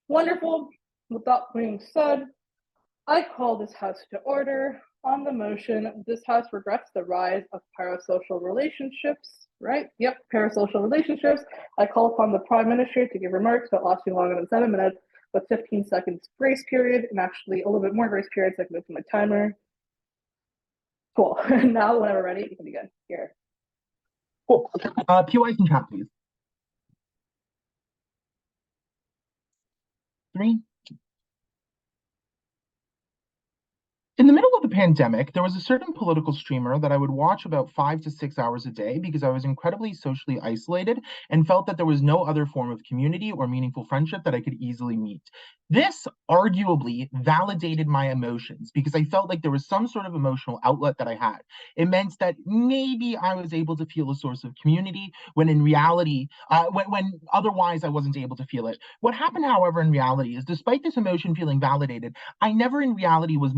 Wonderful. With that being said, I call this house to order on the motion, this house regrets the rise of parasocial relationships, right? Yep, parasocial relationships. I call upon the Prime Minister to give remarks about lasting longer than 7 minutes with 15 seconds grace period, and actually a little bit more grace period so I can move to my timer. Cool. Now, whenever ready, you can begin. Here. Cool. POIs in chat, please. 3. In the middle of the pandemic, there was a certain political streamer that I would watch about 5 to 6 hours a day because I was incredibly socially isolated and felt that there was no other form of community or meaningful friendship that I could easily meet. This arguably validated my emotions because I felt like there was some sort of emotional outlet that I had. It meant that maybe I was able to feel a source of community when in reality, when otherwise I wasn't able to feel it. What happened, however, in reality is despite this emotion feeling validated, I never in reality was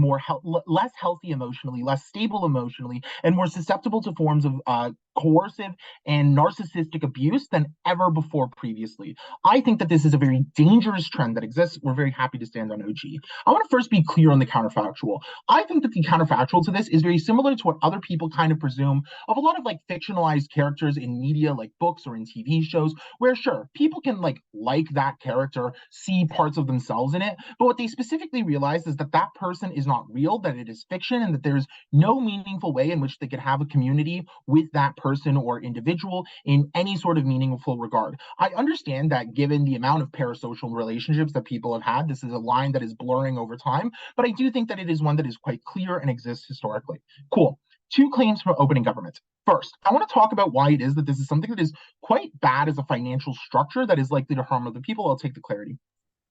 less healthy emotionally, less stable emotionally, and more susceptible to forms of coercive and narcissistic abuse than ever before previously. I think that this is a very dangerous trend that exists. We're very happy to stand on OG. I want to first be clear on the counterfactual. I think that the counterfactual to this is very similar to what other people kind of presume of a lot of like fictionalized characters in media, like books or in TV shows, where sure, people can like that character, see parts of themselves in it, but what they specifically realize is that that person is not real, that it is fiction, and that there's no meaningful way in which they could have a community with that person or individual in any sort of meaningful regard. I understand that given the amount of parasocial relationships that people have had, this is a line that is blurring over time, but I do think that it is one that is quite clear and exists historically. Cool. 2 claims from opening government. First, I want to talk about why it is that this is something that is quite bad as a financial structure that is likely to harm other people. I'll take the clarity.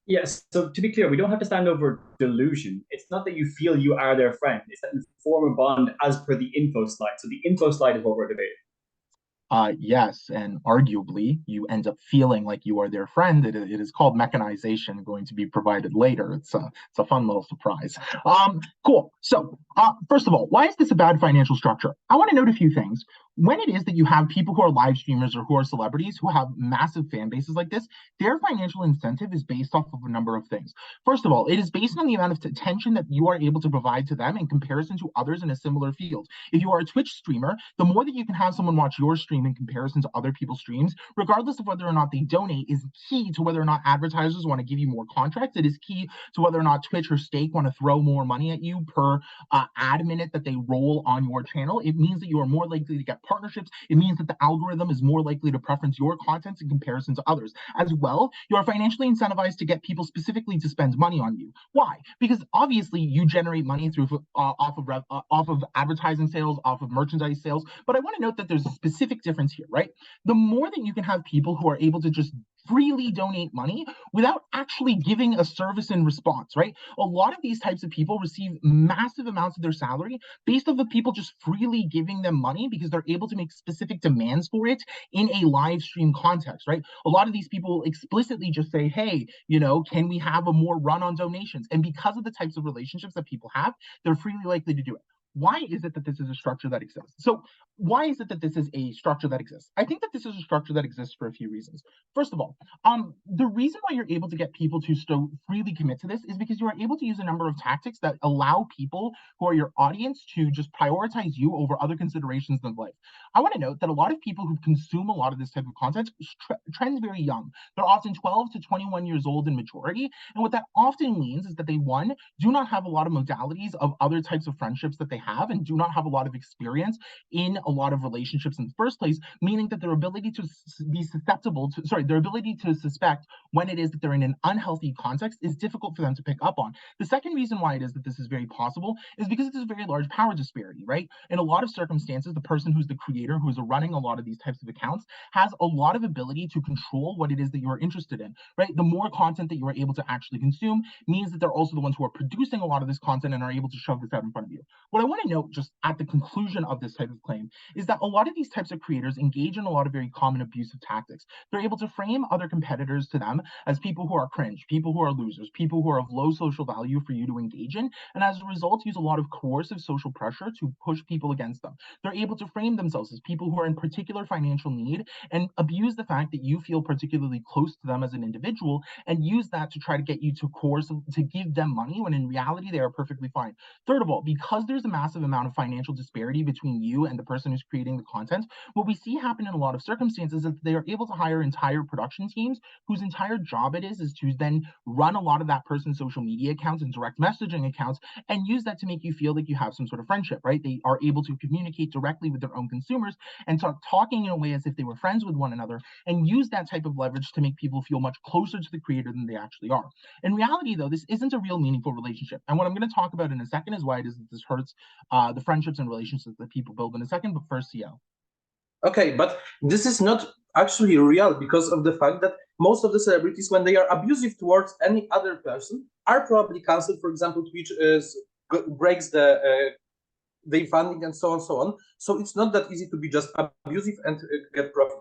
Yes, so to be clear, we don't have to stand over delusion. It's not that you feel you are their friend. It's that you form a bond as per the info slide. So the info slide is what we're debating. Yes, and arguably you end up feeling like you are their friend. It is called mechanization, going to be provided later. It's a fun little surprise. Cool. So first of all, why is this a bad financial structure? I want to note a few things. When it is that you have people who are live streamers or who are celebrities who have massive fan bases like this, their financial incentive is based off of a number of things. First of all, it is based on the amount of attention that you are able to provide to them in comparison to others in a similar field. If you are a Twitch streamer, the more that you can have someone watch your stream in comparison to other people's streams, regardless of whether or not they donate, is key to whether or not advertisers want to give you more contracts. It is key to whether or not Twitch or Stake want to throw more money at you per ad minute that they roll on your channel. It means that you are more likely to get partnerships. It means that the algorithm is more likely to preference your content in comparison to others. As well, you are financially incentivized to get people specifically to spend money on you. Why? Because obviously you generate money through off of advertising sales, off of merchandise sales. But I want to note that there's a specific difference here, right? The more that you can have people who are able to just freely donate money without actually giving a service in response, right? A lot of these types of people receive massive amounts of their salary based off of people just freely giving them money because they're able to make specific demands for it in a live stream context, right? A lot of these people explicitly just say, hey, can we have a more run on donations? And because of the types of relationships that people have, they're freely likely to do it. Why is it that this is a structure that exists? So why is it that this is a structure that exists? I think that this is a structure that exists for a few reasons. First of all, the reason why you're able to get people to so freely commit to this is because you are able to use a number of tactics that allow people who are your audience to just prioritize you over other considerations in life. I want to note that a lot of people who consume a lot of this type of content trends very young. They're often 12 to 21 years old in majority. And what that often means is that they, one, do not have a lot of modalities of other types of friendships that they have and do not have a lot of experience in a lot of relationships in the first place, meaning that their ability to be their ability to suspect when it is that they're in an unhealthy context is difficult for them to pick up on. The second reason why it is that this is very possible is because there's a very large power disparity, right? In a lot of circumstances, the person who's the creator, who's running a lot of these types of accounts, has a lot of ability to control what it is that you're interested in, right? The more content that you are able to actually consume means that they're also the ones who are producing a lot of this content and are able to shove this out in front of you. What I want want to note just at the conclusion of this type of claim is that a lot of these types of creators engage in a lot of very common abusive tactics. They're able to frame other competitors to them as people who are cringe, people who are losers, people who are of low social value for you to engage in, and as a result use a lot of coercive social pressure to push people against them. They're able to frame themselves as people who are in particular financial need and abuse the fact that you feel particularly close to them as an individual and use that to try to get you to coerce, to give them money when in reality they are perfectly fine. Third of all, because there's a massive amount of financial disparity between you and the person who's creating the content, what we see happen in a lot of circumstances is that they are able to hire entire production teams whose entire job it is to then run a lot of that person's social media accounts and direct messaging accounts and use that to make you feel like you have some sort of friendship, right? They are able to communicate directly with their own consumers and start talking in a way as if they were friends with one another and use that type of leverage to make people feel much closer to the creator than they actually are. In reality, though, this isn't a real meaningful relationship. And what I'm going to talk about in a second is why it is that this hurts the friendships and relationships that people build in a second. But first, CO. Okay, but this is not actually real because of the fact that most of the celebrities, when they are abusive towards any other person, are probably cancelled. For example, Twitch breaks their funding and so on, so on. So it's not that easy to be just abusive and get profit.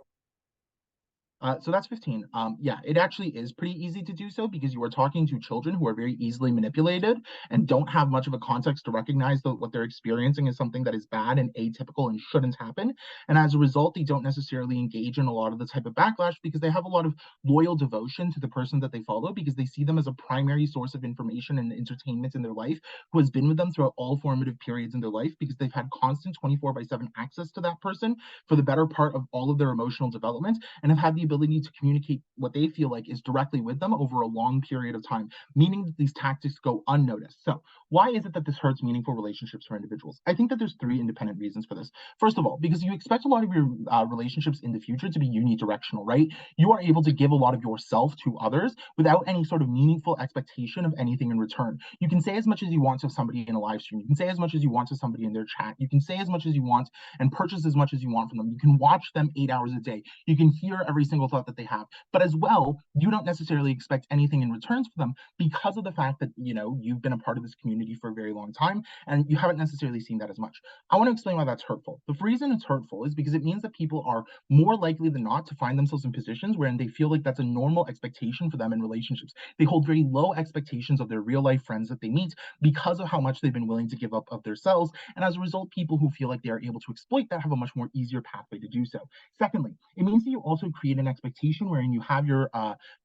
So that's 15. Yeah, it actually is pretty easy to do so because you are talking to children who are very easily manipulated and don't have much of a context to recognize that what they're experiencing is something that is bad and atypical and shouldn't happen. And as a result, they don't necessarily engage in a lot of the type of backlash because they have a lot of loyal devotion to the person that they follow because they see them as a primary source of information and entertainment in their life, who has been with them throughout all formative periods in their life because they've had constant 24/7 access to that person for the better part of all of their emotional development and have had the ability to communicate what they feel like is directly with them over a long period of time, meaning that these tactics go unnoticed. So why is it that this hurts meaningful relationships for individuals? I think that there's 3 independent reasons for this. First of all, because you expect a lot of your relationships in the future to be unidirectional, right? You are able to give a lot of yourself to others without any sort of meaningful expectation of anything in return. You can say as much as you want to somebody in a live stream. You can say as much as you want to somebody in their chat. You can say as much as you want and purchase as much as you want from them. You can watch them 8 hours a day. You can hear every single thought that they have. But as well, you don't necessarily expect anything in returns for them because of the fact that, you know, you've been a part of this community for a very long time and you haven't necessarily seen that as much. I want to explain why that's hurtful. The reason it's hurtful is because it means that people are more likely than not to find themselves in positions wherein they feel like that's a normal expectation for them in relationships. They hold very low expectations of their real life friends that they meet because of how much they've been willing to give up of themselves. And as a result, people who feel like they are able to exploit that have a much more easier pathway to do so. Secondly, it means that you also create an expectation wherein you have your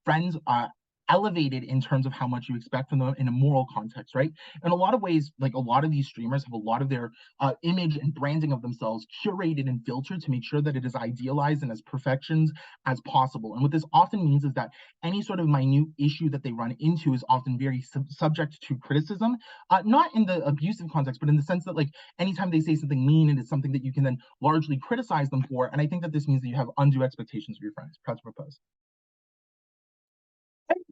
friends elevated in terms of how much you expect from them in a moral context, right? In a lot of ways, like a lot of these streamers have a lot of their image and branding of themselves curated and filtered to make sure that it is idealized and as perfections as possible. And what this often means is that any sort of minute issue that they run into is often very subject to criticism, not in the abusive context, but in the sense that like anytime they say something mean, it is something that you can then largely criticize them for. And I think that this means that you have undue expectations of your friends. Press propose.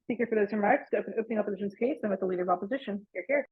Speaker for those remarks, opening opposition's case and with the leader of opposition. Here.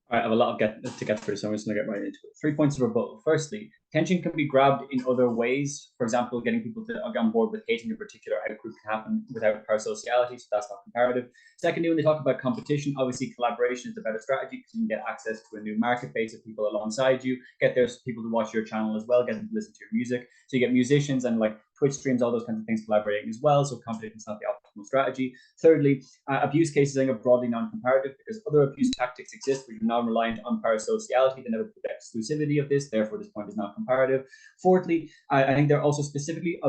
All right, I have a lot to get through, so I'm just going to get right into it. 3 points of rebuttal. Firstly, attention can be grabbed in other ways. For example, getting people to get on board with hating a particular outgroup can happen without parasociality, so that's not comparative. Secondly, when they talk about competition, obviously collaboration is the better strategy because you can get access to a new market base of people alongside you, get there's people to watch your channel as well, get them to listen to your music. So you get musicians and like Twitch streams, all those kinds of things collaborating as well. So competition is not the optimal strategy. Thirdly, abuse cases are broadly non-comparative because other abuse tactics exist which are non-reliant on parasociality. They never put the exclusivity of this. Therefore, this point is not comparative. Fourthly, I think they're also specifically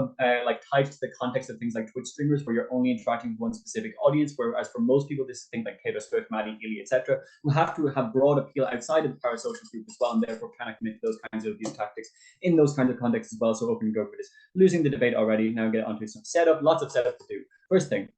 like tied to the context of things like Twitch streamers where you're only interacting with one specific audience, whereas for most people, this is things like Taylor Swift, Maddie, Illy, etc., who have to have broad appeal outside of the parasocial group as well, and therefore cannot commit to those kinds of abuse tactics in those kinds of contexts as well. So open go for this. Losing the debate already. Now get onto some setup. Lots of setup to do. First thing,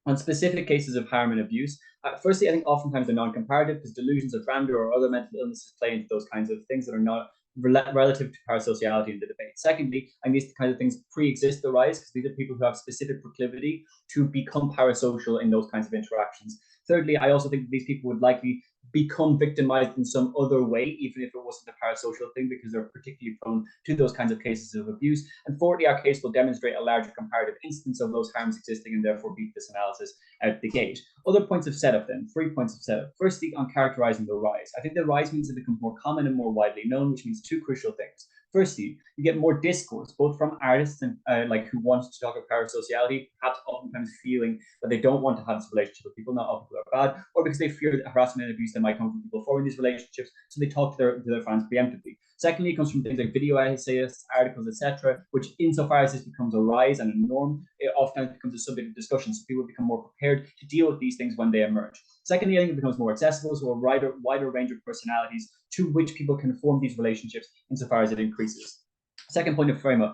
on specific cases of harm and abuse, firstly, I think oftentimes they're non-comparative because delusions of grandeur or other mental illnesses play into those kinds of things that are not relative to parasociality in the debate. Secondly, and these kinds of things pre-exist the rise because these are people who have specific proclivity to become parasocial in those kinds of interactions. Thirdly, I also think that these people would likely become victimized in some other way, even if it wasn't a parasocial thing, because they're particularly prone to those kinds of cases of abuse. And fourthly, our case will demonstrate a larger comparative instance of those harms existing and therefore beat this analysis out the gate. Other points of setup then, 3 points of setup. Firstly, on characterizing the rise. I think the rise means it becomes more common and more widely known, which means 2 crucial things. Firstly, you get more discourse, both from artists and like who want to talk about parasociality, perhaps oftentimes feeling that they don't want to have this relationship with people, not all people are bad, or because they fear that harassment and abuse that might come from people forming these relationships, so they talk to their fans preemptively. Secondly, it comes from things like video essayists, articles, etc., which insofar as this becomes a rise and a norm, it often becomes a subject of discussion, so people become more prepared to deal with these things when they emerge. Secondly, I think it becomes more accessible, so a wider range of personalities to which people can form these relationships insofar as it increases. Second point of framing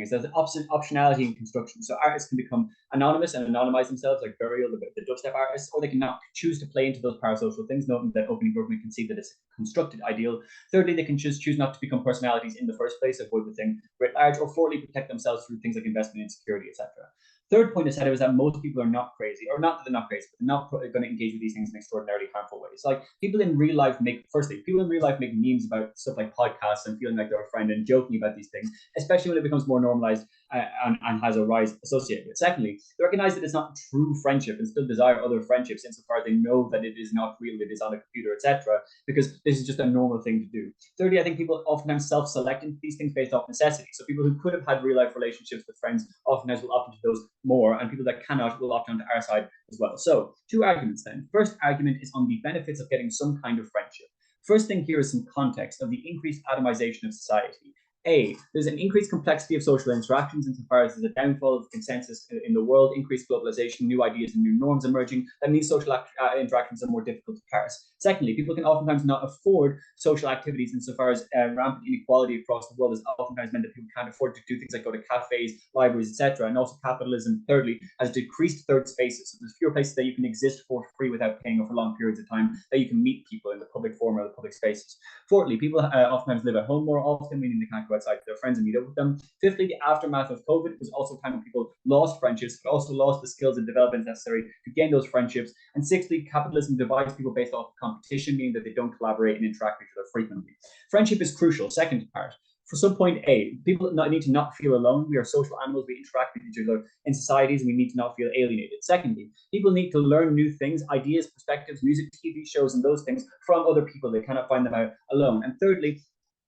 is that the optionality in construction. So artists can become anonymous and anonymize themselves, like Burial, the dubstep artists, or they can not choose to play into those parasocial things, noting that opening government can see that it's a constructed ideal. Thirdly, they can choose not to become personalities in the first place, avoid the thing writ large, or fourthly, protect themselves through things like investment in security, etc. Third point I said is that most people are not crazy, or not that they're not crazy, but they're not going to engage with these things in extraordinarily harmful ways. Like people in real life make memes about stuff like podcasts and feeling like they're a friend and joking about these things, especially when it becomes more normalized and has a rise associated with it. Secondly, they recognize that it's not true friendship and still desire other friendships insofar as they know that it is not real, it is on a computer, etc., because this is just a normal thing to do. Thirdly, I think people oftentimes self-select into these things based off necessity. So people who could have had real life relationships with friends oftentimes will opt into those more, and people that cannot will opt onto our side as well. So 2 arguments then. First argument is on the benefits of getting some kind of friendship. First thing here is some context of the increased atomization of society. There's an increased complexity of social interactions insofar as there's a downfall of consensus in the world, increased globalization, new ideas and new norms emerging. That means social interactions are more difficult to parse. Secondly, people can oftentimes not afford social activities insofar as rampant inequality across the world has oftentimes meant that people can't afford to do things like go to cafes, libraries, etc. And also capitalism, thirdly, has decreased third spaces. So there's fewer places that you can exist for free without paying or for long periods of time, that you can meet people in the public forum or the public spaces. Fourthly, people oftentimes live at home more often, meaning they can't go outside to their friends and meet up with them. Fifthly, the aftermath of COVID was also a time when people lost friendships, but also lost the skills and development necessary to gain those friendships. And sixthly, capitalism divides people based off competition, meaning that they don't collaborate and interact with each other frequently. Friendship is crucial. Second part. For some point A, people need to not feel alone. We are social animals. We interact with each other in societies, and we need to not feel alienated. Secondly, people need to learn new things, ideas, perspectives, music, TV shows, and those things from other people. They cannot find them out alone. And thirdly,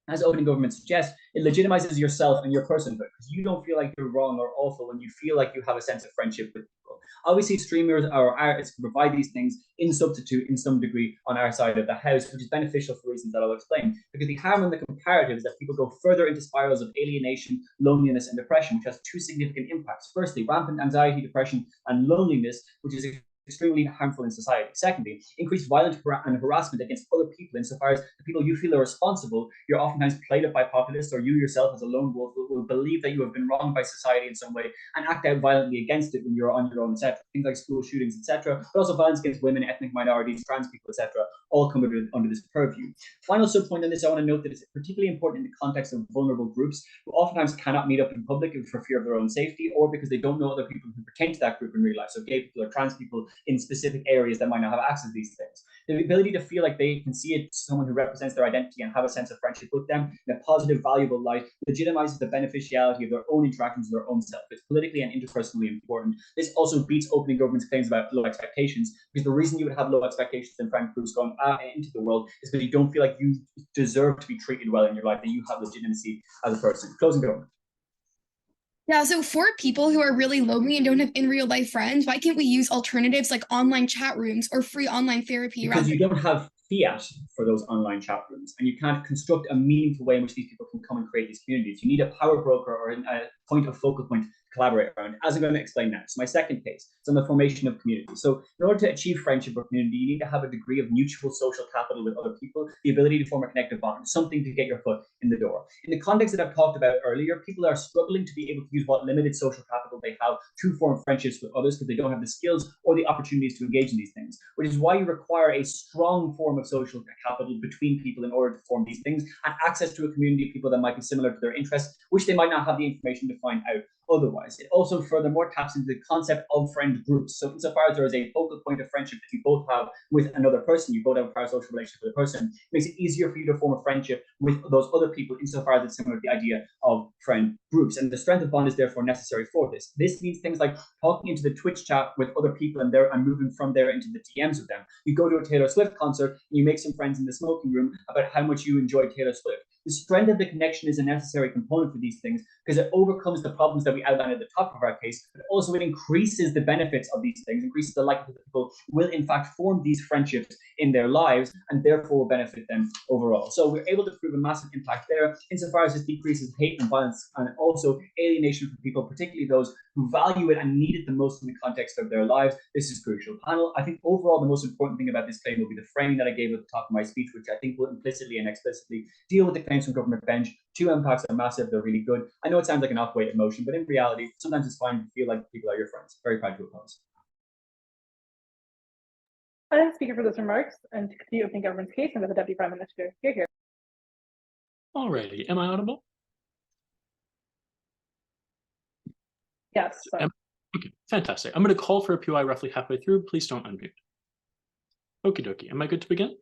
as opening government suggests, it legitimizes yourself and your personhood, because you don't feel like you're wrong or awful when you feel like you have a sense of friendship with people. Obviously, streamers or artists can provide these things in substitute in some degree on our side of the house, which is beneficial for reasons that I'll explain. Because the harm in the comparative is that people go further into spirals of alienation, loneliness, and depression, which has 2 significant impacts. Firstly, rampant anxiety, depression, and loneliness, which is extremely harmful in society. Secondly, increased violence and harassment against other people insofar as the people you feel are responsible, you're oftentimes played up by populists, or you yourself as a lone wolf will believe that you have been wronged by society in some way and act out violently against it when you're on your own, etc. Things like school shootings, etc., but also violence against women, ethnic minorities, trans people, etc., all come under this purview. Final subpoint on this, I want to note that it's particularly important in the context of vulnerable groups who oftentimes cannot meet up in public for fear of their own safety, or because they don't know other people who pertain to that group in real life. So gay people or trans people in specific areas that might not have access to these things. The ability to feel like they can see it, someone who represents their identity and have a sense of friendship with them in a positive, valuable light, legitimizes the beneficiality of their own interactions with their own self. It's politically and interpersonally important. This also beats opening government's claims about low expectations, because the reason you would have low expectations in friend groups going into the world is because you don't feel like you deserve to be treated well in your life, that you have legitimacy as a person. Closing government. Yeah, so for people who are really lonely and don't have in real life friends, why can't we use alternatives like online chat rooms or free online therapy? Because you don't have fiat for those online chat rooms, and you can't construct a meaningful way in which these people can come and create these communities. You need a power broker or a focal point to collaborate around, as I'm going to explain now. So my second case is on the formation of community. So in order to achieve friendship or community, you need to have a degree of mutual social capital with other people, the ability to form a connective bond, something to get your foot in the door. In the context that I've talked about earlier, people are struggling to be able to use what limited social capital they have to form friendships with others, because they don't have the skills or the opportunities to engage in these things, which is why you require a strong form of social capital between people in order to form these things, and access to a community of people that might be similar to their interests, which they might not have the information to find out otherwise. It also furthermore taps into the concept of friend groups. So insofar as there is a focal point of friendship that you both have with another person, you both have a parasocial relationship with a person, it makes it easier for you to form a friendship with those other people insofar as it's similar to the idea of friend groups. And the strength of bond is therefore necessary for this. This means things like talking into the Twitch chat with other people and moving from there into the DMs with them. You go to a Taylor Swift concert and you make some friends in the smoking room about how much you enjoy Taylor Swift. The strength of the connection is a necessary component for these things because it overcomes the problems that we outlined at the top of our case, but also it increases the benefits of these things, increases the likelihood that people will in fact form these friendships in their lives and therefore will benefit them overall. So we're able to prove a massive impact there insofar as this decreases hate and violence and also alienation from people, particularly those who value it and need it the most in the context of their lives. This is crucial. Panel, I think overall the most important thing about this claim will be the framing that I gave at the top of my speech, which I think will implicitly and explicitly deal with the claims from government bench. Two impacts are massive, they're really good. I know it sounds like an off-weight emotion, but in reality, sometimes it's fine to feel like people are your friends. Very proud to oppose. I thank the speaker for those remarks and to continue opening government's case and with the Deputy Prime Minister. Here. Alrighty, am I audible? Yes. Sorry. Okay, fantastic. I'm going to call for a POI roughly halfway through. Please don't unmute. Okie dokie. Am I good to begin?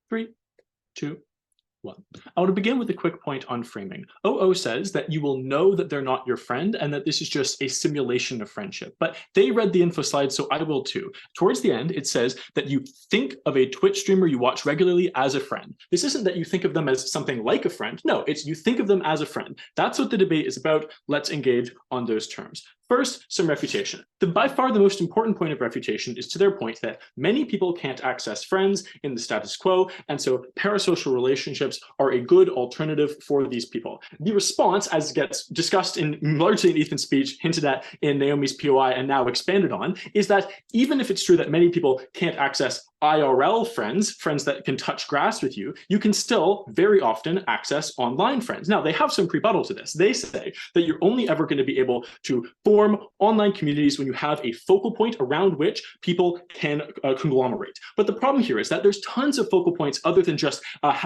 3, 2, 1. I want to begin with a quick point on framing. OO says that you will know that they're not your friend and that this is just a simulation of friendship. But they read the info slide, so I will too. Towards the end, it says that you think of a Twitch streamer you watch regularly as a friend. This isn't that you think of them as something like a friend. No, it's you think of them as a friend. That's what the debate is about. Let's engage on those terms. First, some refutation. By far the most important point of refutation is to their point that many people can't access friends in the status quo, and so parasocial relationships are a good alternative for these people. The response, as gets discussed largely in Ethan's speech, hinted at in Naomi's POI, and now expanded on, is that even if it's true that many people can't access IRL friends, friends that can touch grass with you, you can still very often access online friends. Now, they have some rebuttal to this. They say that you're only ever going to be able to form online communities when you have a focal point around which people can conglomerate. But the problem here is that there's tons of focal points other than just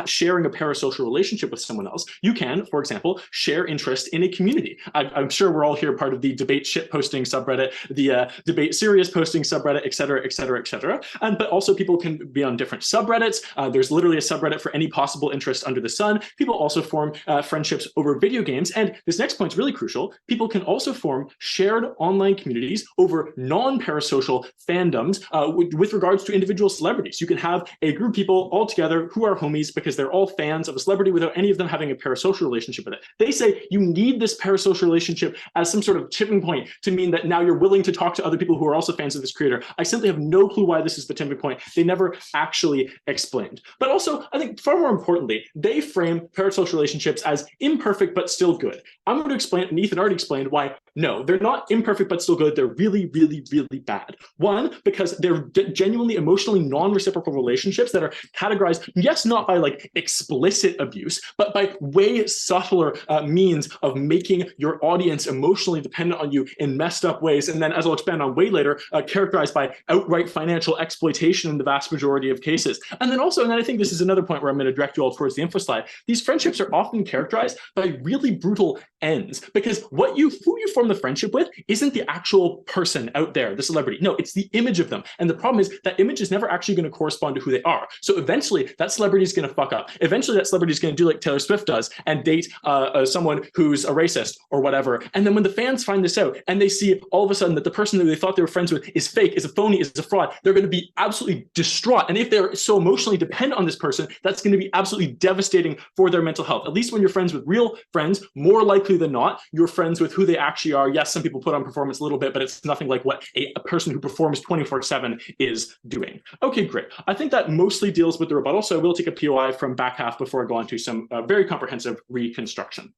sharing a parasocial relationship with someone else. You can, for example, share interest in a community. I'm sure we're all here part of the debate shit posting subreddit, the debate serious posting subreddit, et cetera, et cetera, et cetera. But also people can be on different subreddits. There's literally a subreddit for any possible interest under the sun. People also form friendships over video games. And this next point is really crucial. People can also form shared online communities over non-parasocial fandoms with regards to individual celebrities. You can have a group of people all together who are homies because they're all fans of a celebrity without any of them having a parasocial relationship with it. They say you need this parasocial relationship as some sort of tipping point to mean that now you're willing to talk to other people who are also fans of this creator. I simply have no clue why this is the tipping point. They never actually explained. But also, I think far more importantly, they frame parasocial relationships as imperfect but still good. I'm going to explain, and Ethan already explained why no, they're not imperfect but still good. They're really, really, really bad. One, because they're genuinely emotionally non-reciprocal relationships that are categorized, yes, not by like explicit abuse, but by way subtler means of making your audience emotionally dependent on you in messed up ways. And then, as I'll expand on way later, characterized by outright financial exploitation in the vast majority of cases. And then also, and then I think this is another point where I'm going to direct you all towards the info slide, these friendships are often characterized by really brutal ends, because who you form the friendship with isn't the actual person out there, the celebrity. No, it's the image of them. And the problem is that image is never actually going to correspond to who they are. So eventually that celebrity is going to fuck up. Eventually that celebrity is going to do like Taylor Swift does and date someone who's a racist or whatever. And then when the fans find this out and they see all of a sudden that the person that they thought they were friends with is fake, is a phony, is a fraud, they're going to be absolutely distraught. And if they're so emotionally dependent on this person, that's going to be absolutely devastating for their mental health. At least when you're friends with real friends, more likely than not, you're friends with who they actually are. Yes, some people put on performance a little bit, but it's nothing like what a person who performs 24/7 is doing. Okay, great. I think that mostly deals with the rebuttal, so I will take a POI from back half before I go on to some very comprehensive reconstruction.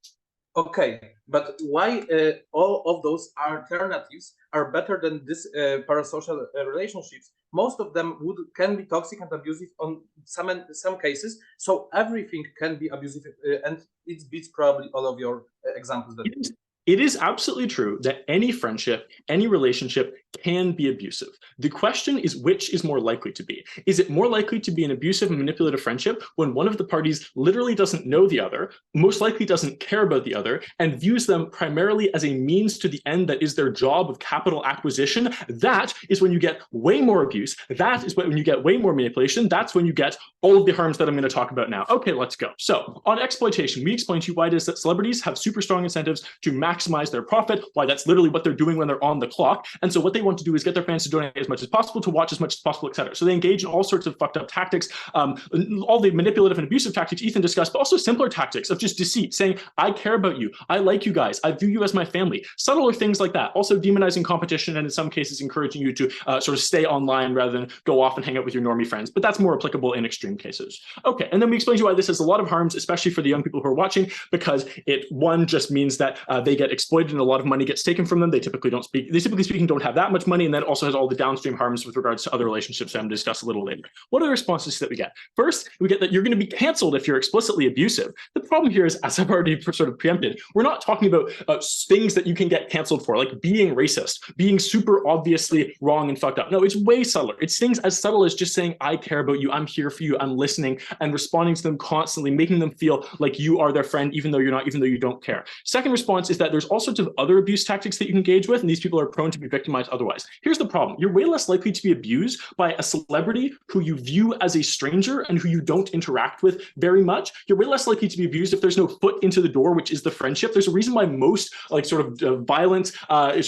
Okay, but why all of those alternatives are better than this parasocial relationships? Most of them can be toxic and abusive on some cases, so everything can be abusive, and it beats probably all of your examples. That It is absolutely true that any friendship, any relationship can be abusive. The question is, which is more likely to be? Is it more likely to be an abusive and manipulative friendship when one of the parties literally doesn't know the other, most likely doesn't care about the other, and views them primarily as a means to the end that is their job of capital acquisition? That is when you get way more abuse. That is when you get way more manipulation. That's when you get all of the harms that I'm going to talk about now. Okay, let's go. So on exploitation, we explained to you why it is that celebrities have super strong incentives to maximize their profit, why that's literally what they're doing when they're on the clock. And so what they want to do is get their fans to donate as much as possible, to watch as much as possible, etc. So they engage in all sorts of fucked up tactics, all the manipulative and abusive tactics Ethan discussed, but also simpler tactics of just deceit, saying, I care about you, I like you guys, I view you as my family, subtler things like that. Also demonizing competition, and in some cases encouraging you to sort of stay online rather than go off and hang out with your normie friends, but that's more applicable in extreme cases. Okay, and then we explained to you why this has a lot of harms, especially for the young people who are watching, because it, one, just means that they get exploited and a lot of money gets taken from them. They typically speaking don't have that much money, and then also has all the downstream harms with regards to other relationships that I'm going to discuss a little later. What are the responses that we get? First, we get that you're going to be canceled if you're explicitly abusive. The problem here is, as I've already sort of preempted, we're not talking about things that you can get canceled for, like being racist, being super obviously wrong and fucked up. No, it's way subtler. It's things as subtle as just saying, I care about you, I'm here for you, I'm listening, and responding to them constantly, making them feel like you are their friend, even though you're not, even though you don't care. Second response is that there's all sorts of other abuse tactics that you can engage with, and these people are prone to be victimized otherwise. Here's the problem. You're way less likely to be abused by a celebrity who you view as a stranger and who you don't interact with very much. You're way less likely to be abused if there's no foot into the door, which is the friendship. There's a reason why most violence,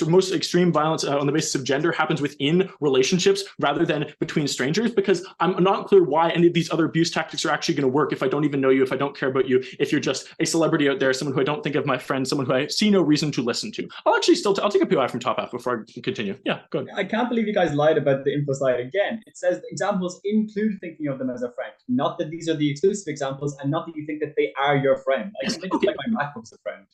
most extreme violence on the basis of gender happens within relationships rather than between strangers, because I'm not clear why any of these other abuse tactics are actually going to work if I don't even know you, if I don't care about you, if you're just a celebrity out there, someone who I don't think of my friend, someone who I see no reason to listen to. I'll take a POI from top half before I continue. Yeah, go ahead. I can't believe you guys lied about the info slide again. It says examples include thinking of them as a friend, not that these are the exclusive examples, and not that you think that they are your friend. I think it's like my MacBook's a friend.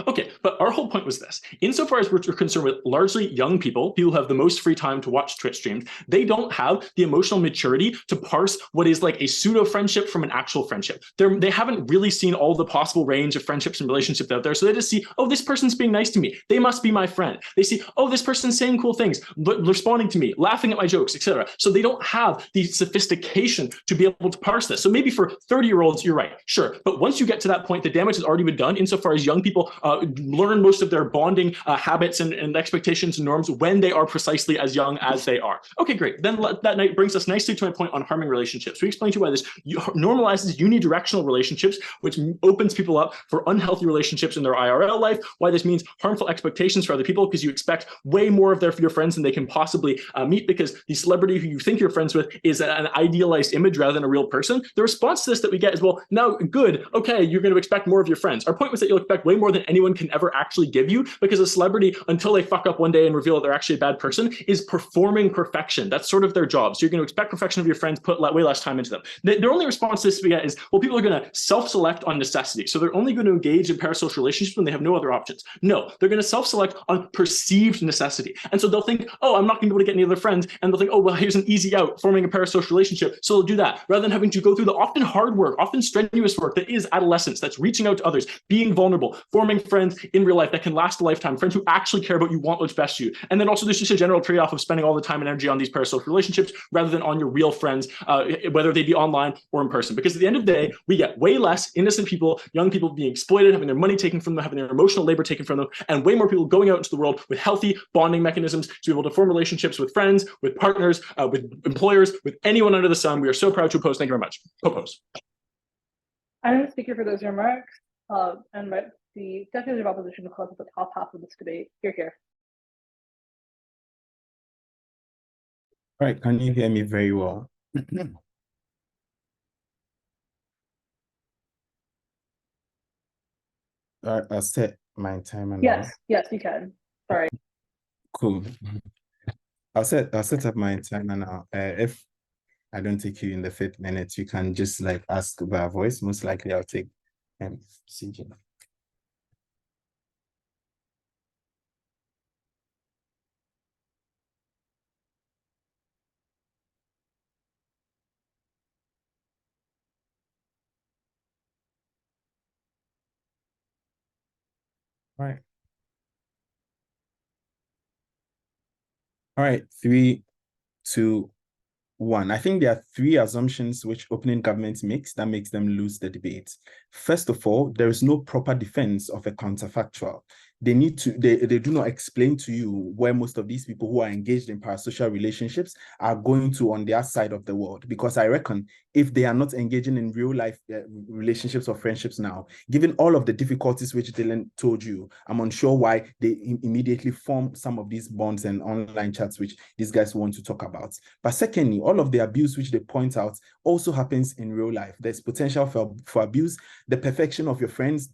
Okay, but our whole point was this. Insofar as we're concerned with largely young people who have the most free time to watch Twitch streams, they don't have the emotional maturity to parse what is like a pseudo-friendship from an actual friendship. They haven't really seen all the possible range of friendships and relationships out there, so they just see, oh, this person's being nice to me, they must be my friend. They see, oh, this person's saying cool things, responding to me, laughing at my jokes, etc. So they don't have the sophistication to be able to parse this. So maybe for 30-year-olds, you're right, sure. But once you get to that point, the damage has already been done insofar as young people learn most of their bonding habits and expectations and norms when they are precisely as young as they are. Okay, great. Then that night brings us nicely to my point on harming relationships. We explained to you why this normalizes unidirectional relationships, which opens people up for unhealthy relationships in their IRL life, why this means harmful expectations for other people, because you expect way more of your friends than they can possibly meet, because the celebrity who you think you're friends with is an idealized image rather than a real person. The response to this that we get is, well, now good, okay, you're going to expect more of your friends. Our point was that you'll expect way more than anyone can ever actually give you, because a celebrity, until they fuck up one day and reveal that they're actually a bad person, is performing perfection. That's sort of their job. So you're going to expect perfection of your friends, put way less time into them. Their only response to this we get is, well, people are going to self-select on necessity. So they're only going to engage in parasocial relationships when they have no other options. No, they're going to self-select on perceived necessity. And so they'll think, oh, I'm not going to be able to get any other friends. And they'll think, oh, well, here's an easy out, forming a parasocial relationship. So they'll do that rather than having to go through the often hard work, often strenuous work that is adolescence, that's reaching out to others, being vulnerable, forming friends in real life that can last a lifetime, friends who actually care about you, want what's best for you. And then also there's just a general trade-off of spending all the time and energy on these parasocial relationships rather than on your real friends, whether they be online or in person. Because at the end of the day, we get way less innocent people, young people being exploited, having their money taken from them, having their emotional labor taken from them, and way more people going out into the world with healthy bonding mechanisms to be able to form relationships with friends, with partners, with employers, with anyone under the sun. We are so proud to oppose. Thank you very much. Oppose. I'm the speaker for those remarks, and the Deputy of Opposition Club at the top half of this debate. Here. Right, can you hear me very well? I'll set my timer now. Yes, you can. Sorry. Cool. I'll set up my timer now. If I don't take you in the 5th minute, you can just like ask by voice. Most likely I'll take CJ. Right. All right, 3, 2, 1. I think there are 3 assumptions which opening government makes that makes them lose the debate. First of all, there is no proper defense of a counterfactual. They do not explain to you where most of these people who are engaged in parasocial relationships are going to on their side of the world. Because I reckon if they are not engaging in real life relationships or friendships now, given all of the difficulties which Dylan told you, I'm unsure why they immediately form some of these bonds and online chats which these guys want to talk about. But secondly, all of the abuse which they point out also happens in real life. There's potential for abuse. The perfection of your friends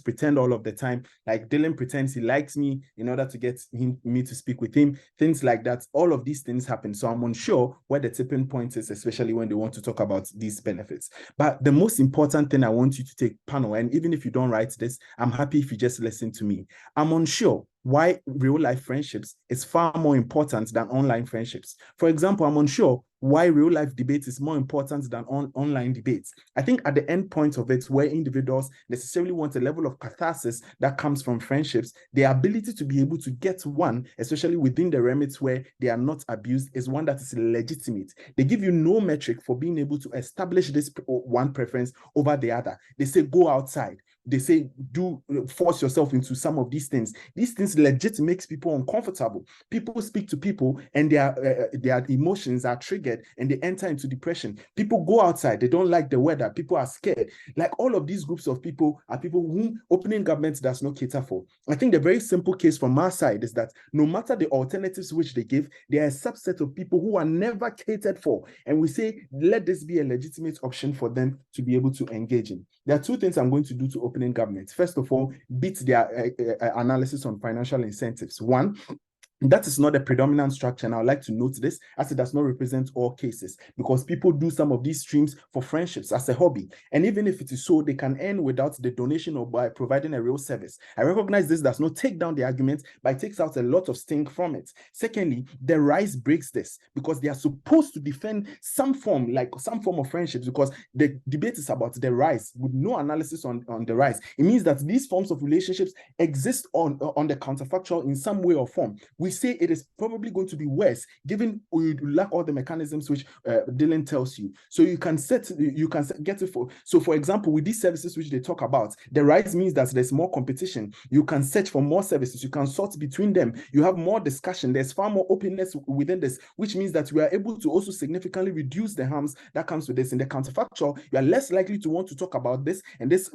pretend all of the time, like Dylan pretends he likes me in order to get me to speak with him, things like that. All of these things happen. So I'm unsure where the tipping point is, especially when they want to talk about these benefits. But the most important thing I want you to take, panel, and even if you don't write this, I'm happy if you just listen to me. I'm unsure why real life friendships is far more important than online friendships. For example, I'm unsure why real life debate is more important than online debates. I think at the end point of it, where individuals necessarily want a level of catharsis that comes from friendships, their ability to be able to get one, especially within the remits where they are not abused, is one that is legitimate. They give you no metric for being able to establish this one preference over the other. They say, go outside. They say, do force yourself into some of these things. These things legit makes people uncomfortable. People speak to people and their emotions are triggered and they enter into depression. People go outside. They don't like the weather. People are scared. Like all of these groups of people are people whom opening government does not cater for. I think the very simple case from our side is that no matter the alternatives which they give, there are a subset of people who are never catered for. And we say, let this be a legitimate option for them to be able to engage in. There are 2 things I'm going to do to opening government. First of all, beat their analysis on financial incentives. 1, that is not a predominant structure, and I would like to note this, as it does not represent all cases, because people do some of these streams for friendships as a hobby, and even if it is so, they can earn without the donation or by providing a real service. I recognize this does not take down the argument, but it takes out a lot of sting from it. Secondly, the rise breaks this, because they are supposed to defend some form of friendships, because the debate is about the rise with no analysis on the rise. It means that these forms of relationships exist on the counterfactual in some way or form. We say it is probably going to be worse, given we lack all the mechanisms which Dylan tells you. So you can get it for. So for example, with these services which they talk about, the rise means that there's more competition. You can search for more services. You can sort between them. You have more discussion. There's far more openness within this, which means that we are able to also significantly reduce the harms that comes with this. In the counterfactual, you are less likely to want to talk about this, and this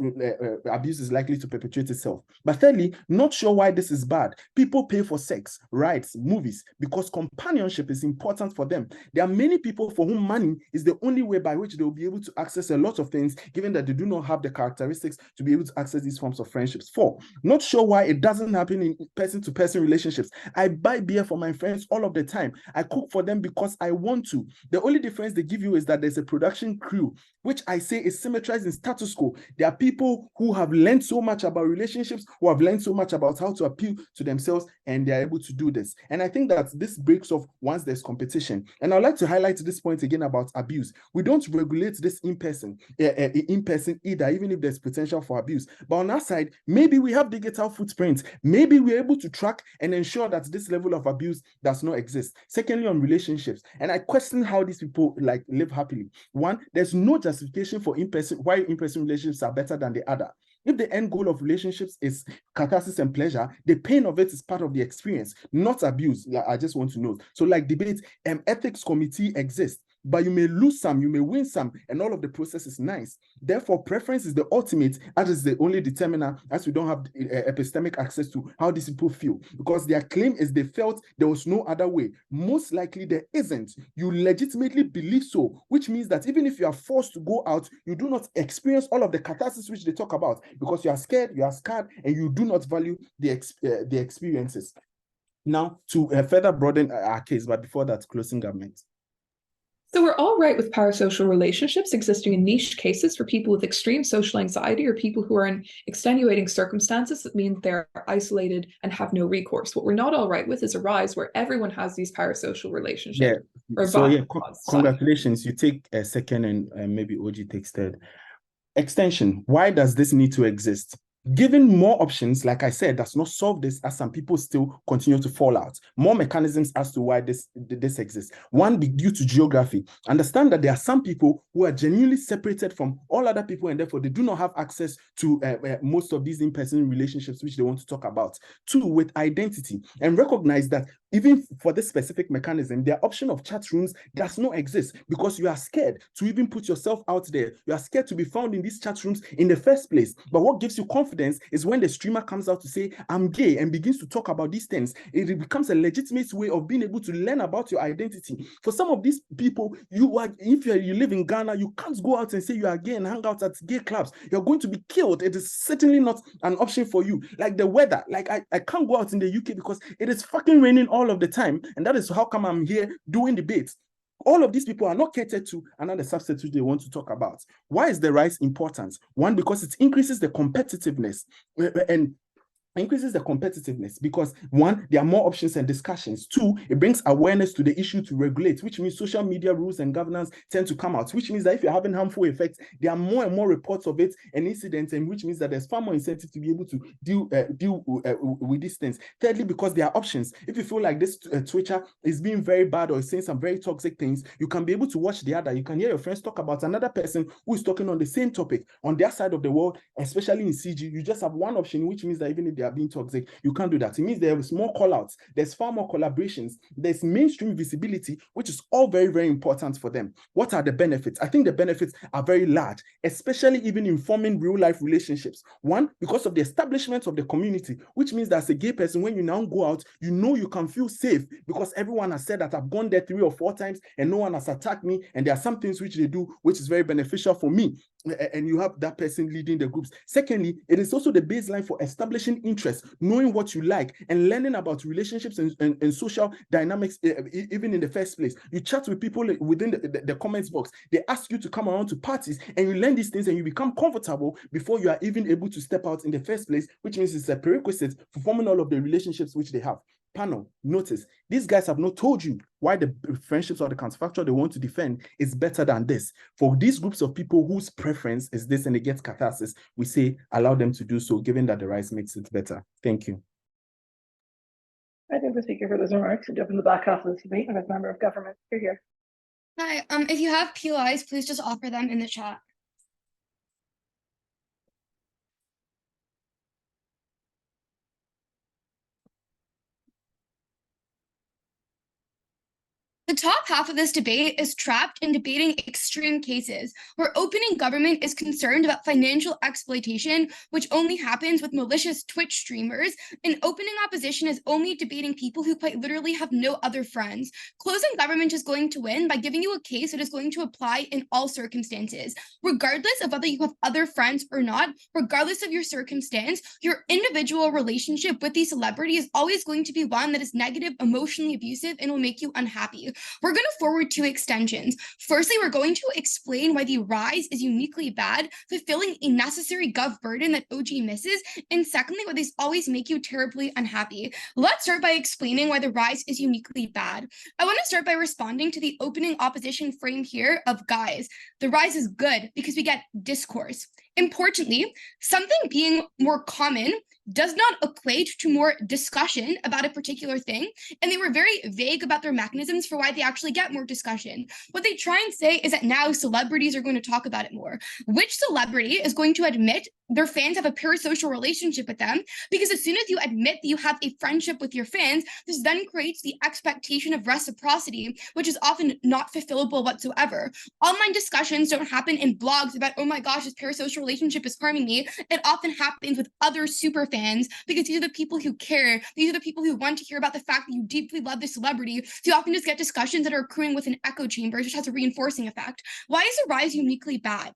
abuse is likely to perpetuate itself. But thirdly, not sure why this is bad. People pay for sex, rights, movies, because companionship is important for them. There are many people for whom money is the only way by which they will be able to access a lot of things, given that they do not have the characteristics to be able to access these forms of friendships. 4, not sure why it doesn't happen in person-to-person relationships. I buy beer for my friends all of the time. I cook for them because I want to. The only difference they give you is that there's a production crew, which I say is symmetrized in status quo. There are people who have learned so much about relationships, who have learned so much about how to appeal to themselves, and they're able to do this. And I think that this breaks off once there's competition. And I'd like to highlight this point again about abuse. We don't regulate this in person either, even if there's potential for abuse. But on our side, maybe we have digital footprints. Maybe we're able to track and ensure that this level of abuse does not exist. Secondly, on relationships, and I question how these people live happily. 1, there's no justification for why in-person relationships are better than the other. If the end goal of relationships is catharsis and pleasure, the pain of it is part of the experience, not abuse. I just want to know. So like debate, ethics committee exists, but you may lose some, you may win some, and all of the process is nice. Therefore, preference is the ultimate, as is the only determiner, as we don't have epistemic access to how these people feel, because their claim is they felt there was no other way. Most likely there isn't. You legitimately believe so, which means that even if you are forced to go out, you do not experience all of the catharsis which they talk about, because you are scared, you are scarred, and you do not value the experiences. Now, to further broaden our case, but before that, closing government. So we're all right with parasocial relationships existing in niche cases for people with extreme social anxiety or people who are in extenuating circumstances that mean they're isolated and have no recourse. What we're not all right with is a rise where everyone has these parasocial relationships. Yeah. So yeah, congratulations. You take a second and maybe OG takes third. Extension. Why does this need to exist? Giving more options, like I said, does not solve this, as some people still continue to fall out. More mechanisms as to why this exists. One, be due to geography. Understand that there are some people who are genuinely separated from all other people, and therefore they do not have access to most of these in-person relationships which they want to talk about. Two, with identity, and recognize that even for this specific mechanism, the option of chat rooms does not exist because you are scared to even put yourself out there. You are scared to be found in these chat rooms in the first place. But what gives you confidence is when the streamer comes out to say, I'm gay, and begins to talk about these things. It becomes a legitimate way of being able to learn about your identity. For some of these people, if you live in Ghana, you can't go out and say you are gay and hang out at gay clubs. You're going to be killed. It is certainly not an option for you. Like the weather, like I can't go out in the UK because it is fucking raining all of the time, and that is how come I'm here doing debates. All of these people are not catered to, another substitute they want to talk about. Why is the rise important? One, because it increases the competitiveness, and increases the competitiveness because one, there are more options and discussions. Two, it brings awareness to the issue to regulate, which means social media rules and governance tend to come out, which means that if you're having harmful effects, there are more and more reports of it and incidents, and which means that there's far more incentive to be able to deal with these things. Thirdly, because there are options. If you feel like this Twitcher is being very bad or is saying some very toxic things, you can be able to watch the other. You can hear your friends talk about another person who is talking on the same topic on their side of the world, especially in CG. You just have one option, which means that even if they are being toxic, you can't do that. It means there is more call-outs, there's far more collaborations, there's mainstream visibility, which is all very, very important for them. What are the benefits? I think the benefits are very large, especially even in forming real-life relationships. One, because of the establishment of the community, which means that as a gay person, when you now go out, you know you can feel safe because everyone has said that I've gone there 3 or 4 times and no one has attacked me, and there are some things which they do which is very beneficial for me, and you have that person leading the groups. Secondly, it is also the baseline for establishing interest, knowing what you like, and learning about relationships and social dynamics, even in the first place. You chat with people within the comments box. They ask you to come around to parties, and you learn these things, and you become comfortable before you are even able to step out in the first place, which means it's a prerequisite for forming all of the relationships which they have. Panel, notice, these guys have not told you why the friendships or the counterfactual they want to defend is better than this. For these groups of people whose preference is this and it gets catharsis, we say allow them to do so, given that the rise makes it better. Thank you. I thank the speaker for those remarks and jump in the back half of this debate. And as member of government, you're here. Hi, if you have POIs, please just offer them in the chat. The top half of this debate is trapped in debating extreme cases, where opening government is concerned about financial exploitation, which only happens with malicious Twitch streamers, and opening opposition is only debating people who quite literally have no other friends. Closing government is going to win by giving you a case that is going to apply in all circumstances. Regardless of whether you have other friends or not, regardless of your circumstance, your individual relationship with the celebrity is always going to be one that is negative, emotionally abusive, and will make you unhappy. We're going to forward 2 extensions. Firstly, we're going to explain why the rise is uniquely bad, fulfilling a necessary gov burden that OG misses, and secondly, why these always make you terribly unhappy. Let's start by explaining why the rise is uniquely bad. I want to start by responding to the opening opposition frame here of guys. The rise is good because we get discourse. Importantly, something being more common does not equate to more discussion about a particular thing, and they were very vague about their mechanisms for why they actually get more discussion. What they try and say is that now celebrities are going to talk about it more. Which celebrity is going to admit their fans have a parasocial relationship with them? Because as soon as you admit that you have a friendship with your fans, this then creates the expectation of reciprocity, which is often not fulfillable whatsoever. Online discussions don't happen in blogs about, oh my gosh, this parasocial relationship is harming me. It often happens with other super fans, because these are the people who care. These are the people who want to hear about the fact that you deeply love the celebrity. So you often just get discussions that are accruing within echo chambers, which has a reinforcing effect. Why is the rise uniquely bad?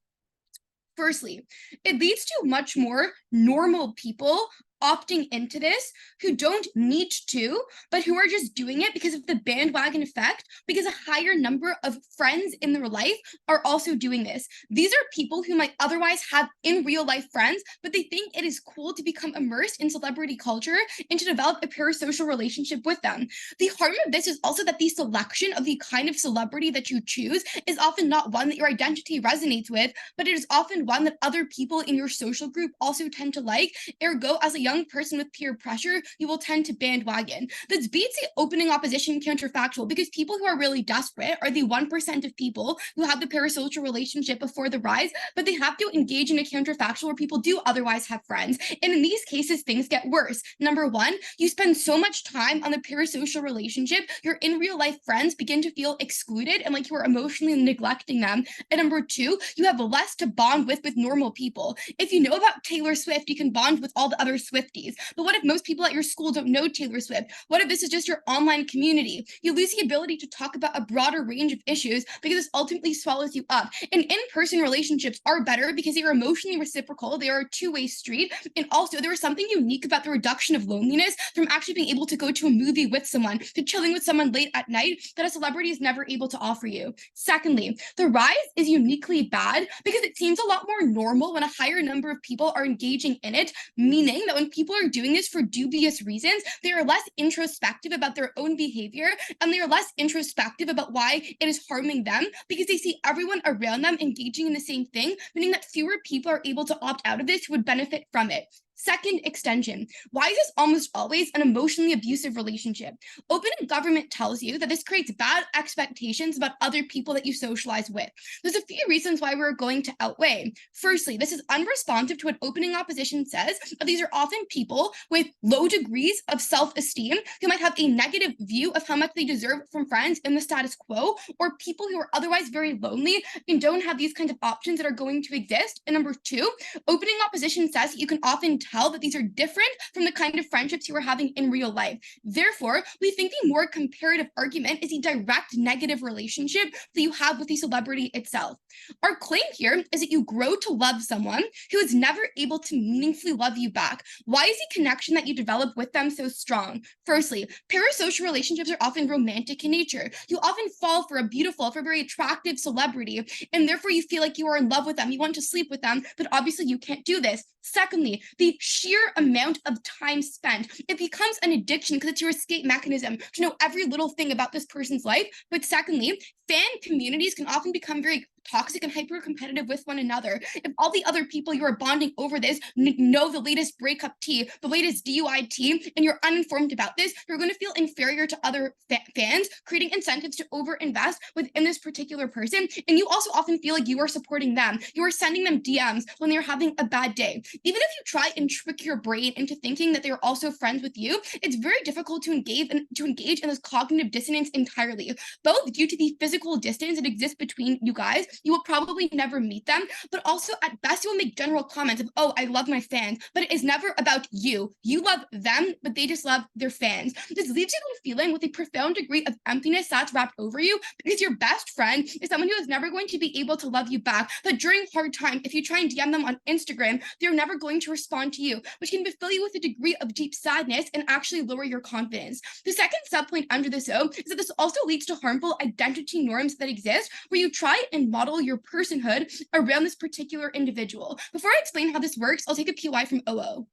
Firstly, it leads to much more normal people opting into this who don't need to, but who are just doing it because of the bandwagon effect, because a higher number of friends in their life are also doing this. These are people who might otherwise have in real life friends, but they think it is cool to become immersed in celebrity culture and to develop a parasocial relationship with them. The harm of this is also that the selection of the kind of celebrity that you choose is often not one that your identity resonates with, but it is often one that other people in your social group also tend to like. Ergo, as a young person with peer pressure, you will tend to bandwagon. This beats the opening opposition counterfactual, because people who are really desperate are the 1% of people who have the parasocial relationship before the rise, but they have to engage in a counterfactual where people do otherwise have friends. And in these cases, things get worse. Number one, you spend so much time on the parasocial relationship, your in real life friends begin to feel excluded and like you are emotionally neglecting them. And number two, you have less to bond with normal people. If you know about Taylor Swift, you can bond with all the other Swifties. But what if most people at your school don't know Taylor Swift? What if this is just your online community? You lose the ability to talk about a broader range of issues because this ultimately swallows you up. And in-person relationships are better because they are emotionally reciprocal. They are a two-way street. And also there is something unique about the reduction of loneliness from actually being able to go to a movie with someone, to chilling with someone late at night, that a celebrity is never able to offer you. Secondly, the rise is uniquely bad because it seems a lot more normal when a higher number of people are engaging in it, meaning that when people are doing this for dubious reasons, they are less introspective about their own behavior, and they are less introspective about why it is harming them because they see everyone around them engaging in the same thing, meaning that fewer people are able to opt out of this who would benefit from it. Second extension. Why is this almost always an emotionally abusive relationship? Open government tells you that this creates bad expectations about other people that you socialize with. There's a few reasons why we're going to outweigh. Firstly, this is unresponsive to what opening opposition says, that these are often people with low degrees of self-esteem who might have a negative view of how much they deserve from friends in the status quo, or people who are otherwise very lonely and don't have these kinds of options that are going to exist. And number two, opening opposition says that you can often tell that these are different from the kind of friendships you are having in real life. Therefore, we think the more comparative argument is the direct negative relationship that you have with the celebrity itself. Our claim here is that you grow to love someone who is never able to meaningfully love you back. Why is the connection that you develop with them so strong? Firstly, parasocial relationships are often romantic in nature. You often fall for a beautiful, for a very attractive celebrity, and therefore you feel like you are in love with them. You want to sleep with them, but obviously you can't do this. Secondly, the sheer amount of time spent, it becomes an addiction because it's your escape mechanism to know every little thing about this person's life. But secondly, fan communities can often become very toxic and hyper competitive with one another. If all the other people you are bonding over this know the latest breakup tea, the latest DUI tea, and you're uninformed about this, you're going to feel inferior to other fans, creating incentives to overinvest within this particular person. And you also often feel like you are supporting them. You are sending them DMs when they're having a bad day. Even if you try and trick your brain into thinking that they're also friends with you, it's very difficult to engage in this cognitive dissonance entirely, both due to the physical distance that exists between you guys. You will probably never meet them, but also at best you will make general comments of, oh, I love my fans, but it is never about you. You love them, but they just love their fans. This leaves you feeling with a profound degree of emptiness that's wrapped over you because your best friend is someone who is never going to be able to love you back. But during hard times, if you try and DM them on Instagram, they're never going to respond to you, which can fill you with a degree of deep sadness and actually lower your confidence. The second subpoint under this, though, is that this also leads to harmful identity norms that exist where you try and model your personhood around this particular individual. Before I explain how this works, I'll take a PY from OO.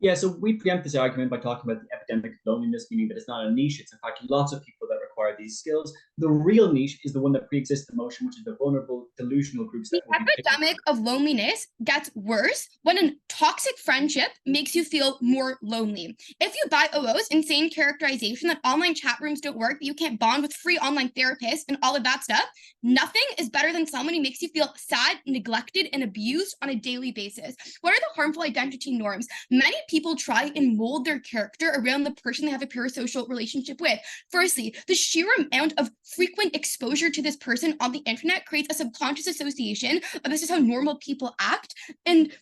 Yeah, so we preempt this argument by talking about the epidemic of loneliness, meaning that it's not a niche. It's in fact lots of people that require these skills. The real niche is the one that pre-exists emotion, which is the vulnerable, delusional groups. The epidemic of loneliness gets worse when a toxic friendship makes you feel more lonely. If you buy OO's insane characterization that online chat rooms don't work, that you can't bond with free online therapists and all of that stuff, nothing is better than someone who makes you feel sad, neglected, and abused on a daily basis. What are the harmful identity norms? Many people try and mold their character around the person they have a parasocial relationship with. Firstly, the sheer sheer amount of frequent exposure to this person on the internet creates a subconscious association of this is how normal people act. And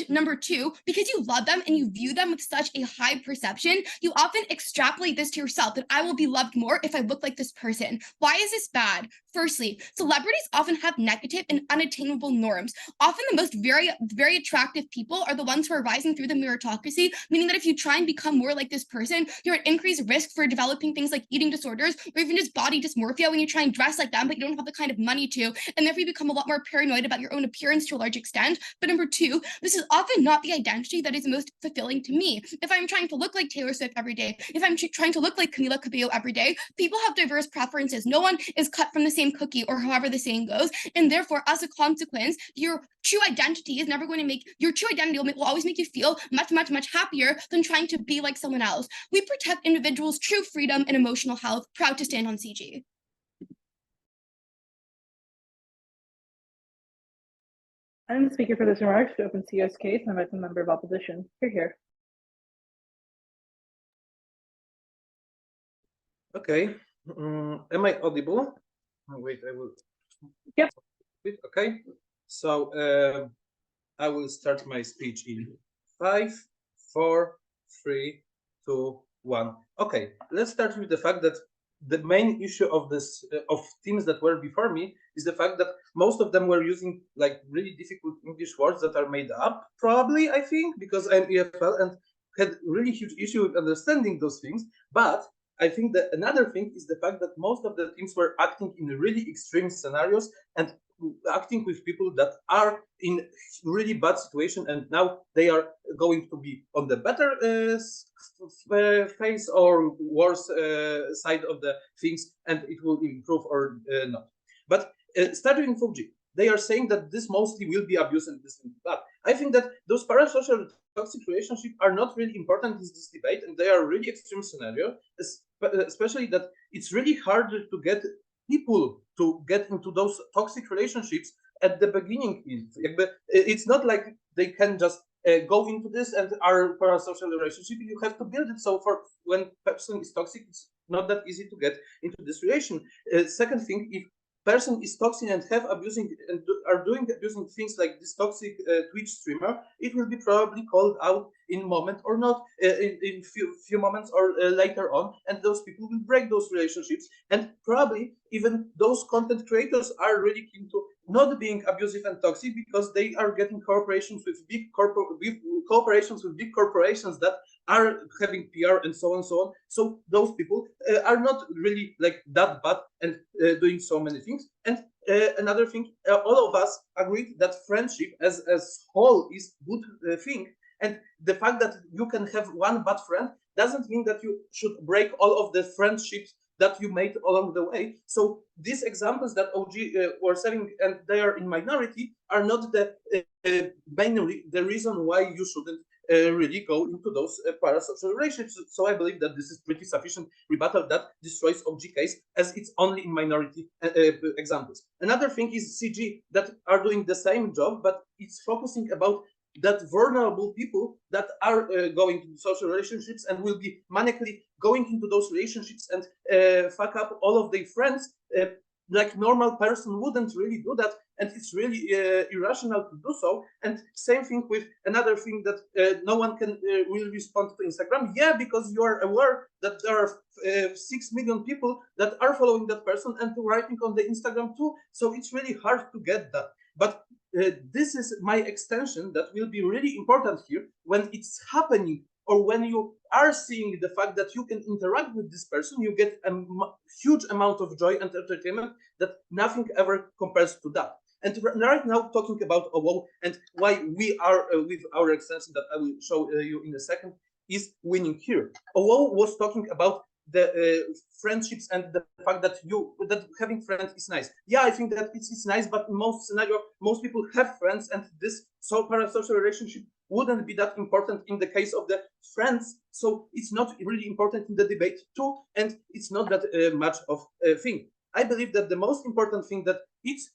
number two, because you love them and you view them with such a high perception, you often extrapolate this to yourself, that I will be loved more if I look like this person. Why is this bad? Firstly, celebrities often have negative and unattainable norms. Often the most very attractive people are the ones who are rising through the meritocracy, meaning that if you try and become more like this person, you're at increased risk for developing things like eating disorders or even just body dysmorphia when you try and dress like them, but you don't have the kind of money to, and therefore you become a lot more paranoid about your own appearance to a large extent. But number two, this is often not the identity that is most fulfilling to me. If I'm trying to look like Taylor Swift every day, if I'm trying to look like Camila Cabello every day, people have diverse preferences. No one is cut from the same cookie, or however the saying goes, and therefore, as a consequence, your true identity is never going to make, your true identity will always make you feel much happier than trying to be like someone else. We protect individuals' true freedom and emotional health. Proud to stand on CG. I'm the speaker for this remarks to open CS case, and I'm a member of opposition. Here. Okay. Am I audible? Oh, wait, I will. Yep. Okay. So I will start my speech in 5, 4, 3, 2, 1. Okay. Let's start with the fact that the main issue of this of teams that were before me is the fact that most of them were using like really difficult English words that are made up, probably, I think, because I'm EFL and had really huge issue with understanding those things. But I think that another thing is the fact that most of the teams were acting in really extreme scenarios and acting with people that are in really bad situation, and now they are going to be on the better phase or worse side of the things, and it will improve or not. But starting in 4G, they are saying that this mostly will be abused and this will be bad. I think that those parasocial toxic relationships are not really important in this debate, and they are really extreme scenario, especially that it's really harder to get people to get into those toxic relationships at the beginning. It's not like they can just go into this and are parasocial relationship. You have to build it. So for when person is toxic, it's not that easy to get into this relation. Second thing, if person is toxic and have abusing and are doing abusing things like this toxic Twitch streamer, it will be probably called out in moment or not in few moments or later on, and those people will break those relationships, and probably even those content creators are really keen to not being abusive and toxic because they are getting cooperations with big big corporations that are having PR and so on. So those people are not really like that bad and doing so many things. And another thing, all of us agreed that friendship as whole is good thing. And the fact that you can have one bad friend doesn't mean that you should break all of the friendships that you made along the way. So these examples that OG were saying, and they are in minority, are not the the reason why you shouldn't really go into those parasocial relationships. So I believe that this is pretty sufficient rebuttal that destroys OG case, as it's only in minority examples. Another thing is CG that are doing the same job, but it's focusing about that vulnerable people that are going into social relationships and will be manically going into those relationships and fuck up all of their friends. Like normal person wouldn't really do that, and it's really irrational to do so. And same thing with another thing that no one can really respond to Instagram. Yeah, because you are aware that there are 6 million people that are following that person and writing on the Instagram too. So it's really hard to get that. But this is my extension that will be really important here when it's happening, or when you are seeing the fact that you can interact with this person, you get a huge amount of joy and entertainment that nothing ever compares to that. And right now, talking about OWO and why we are with our extension that I will show you in a second is winning here. OWO was talking about the friendships and the fact that having friends is nice. Yeah, I think that it's nice, but in most scenario, most people have friends, and this parasocial relationship wouldn't be that important in the case of the friends. So it's not really important in the debate too, and it's not that much of a thing. I believe that the most important thing that it's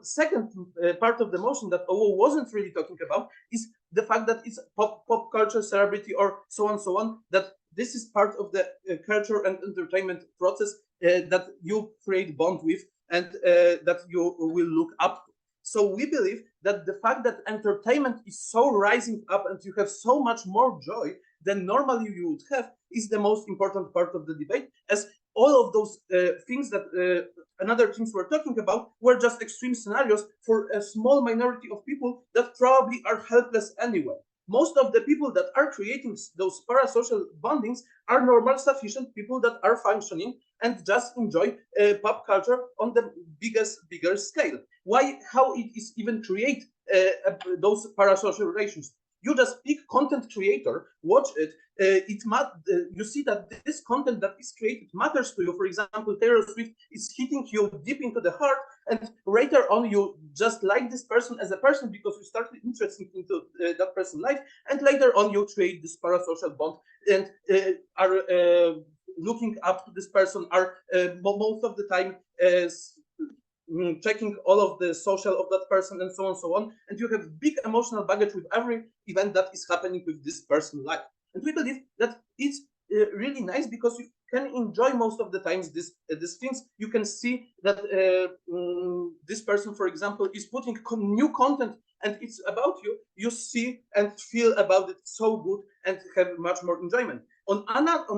second part of the motion that OWO wasn't really talking about is the fact that it's pop culture, celebrity, or so on, that this is part of the culture and entertainment process that you create bond with and that you will look up to. So we believe that the fact that entertainment is so rising up and you have so much more joy than normally you would have is the most important part of the debate, as all of those things that another things we're talking about were just extreme scenarios for a small minority of people that probably are helpless anyway. Most of the people that are creating those parasocial bondings are normal, sufficient people that are functioning and just enjoy pop culture on the bigger scale. Why? How it is even create those parasocial relations? You just pick content creator, watch it. You see that this content that is created matters to you. For example, Taylor Swift is hitting you deep into the heart, and later on you just like this person as a person because you started interested into that person's life, and later on you create this parasocial bond and are looking up to this person. Are most of the time checking all of the social of that person and so on, and you have big emotional baggage with every event that is happening with this person's life. And we believe that it's really nice because you can enjoy most of the times these things. You can see that this person, for example, is putting new content and it's about you. You see and feel about it so good and have much more enjoyment. On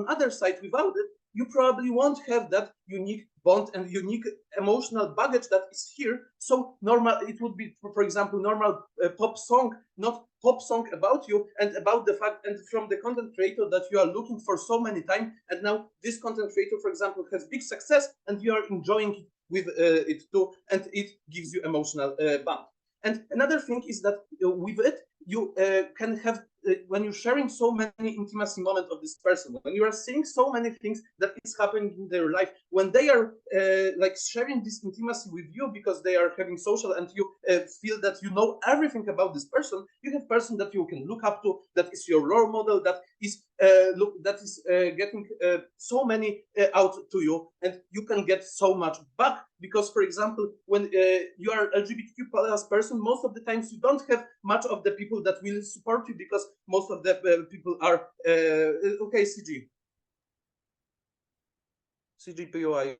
other side, without it, you probably won't have that unique bond and unique emotional baggage that is here. So normal, it would be, for example, normal pop song, not pop song about you and about the fact and from the content creator that you are looking for so many times. And now this content creator, for example, has big success and you are enjoying it with it too, and it gives you emotional bond. And another thing is that with it, you can have, when you're sharing so many intimacy moments of this person, when you are seeing so many things that is happening in their life, when they are like sharing this intimacy with you because they are having social and you feel that you know everything about this person, you have person that you can look up to, that is your role model, that is getting so many out to you, and you can get so much back. Because, for example, when you are LGBTQ plus person, most of the times you don't have much of the people that will support you because most of the people are okay. CGPOI.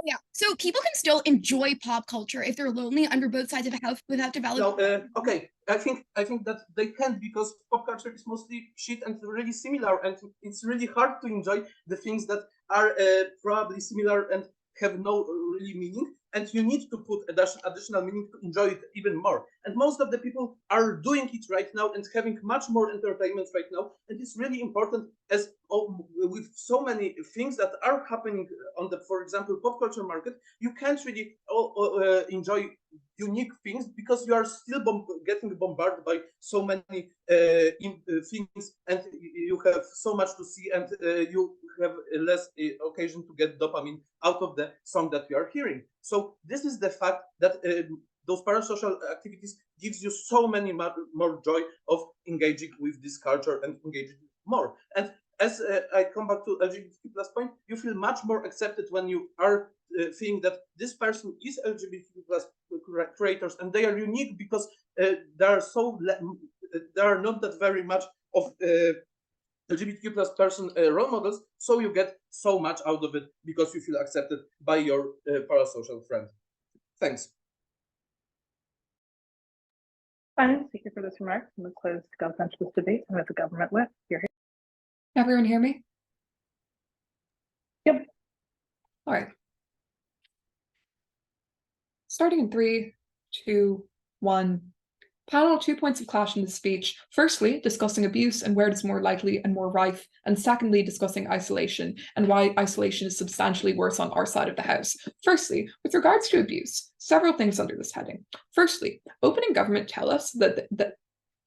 Yeah, so people can still enjoy pop culture if they're lonely under both sides of a house without developing. No, okay, I think that they can't, because pop culture is mostly shit and really similar, and it's really hard to enjoy the things that are probably similar and have no really meaning, and you need to put additional meaning to enjoy it even more. And most of the people are doing it right now and having much more entertainment right now, and it's really important, as with so many things that are happening on the, for example, pop culture market, you can't really enjoy unique things because you are still getting bombarded by so many things, and you have so much to see, and you have less occasion to get dopamine out of the song that you are hearing. So this is the fact that those parasocial activities gives you so many more joy of engaging with this culture and engaging more. And as I come back to LGBTQ plus point, you feel much more accepted when you are feeling that this person is LGBTQ plus creators and they are unique because there are not that very much of LGBTQ plus person role models, so you get so much out of it because you feel accepted by your parasocial friend. Thanks. Fine, thank you for this remark. I'm going to close the governmentalist debate and with the government whip. You're here. Everyone hear me? Yep. All right. Starting in 3, 2, 1. Panel, 2 points of clash in the speech. Firstly, discussing abuse and where it is more likely and more rife. And secondly, discussing isolation and why isolation is substantially worse on our side of the house. Firstly, with regards to abuse, several things under this heading. Firstly, opening government tell us that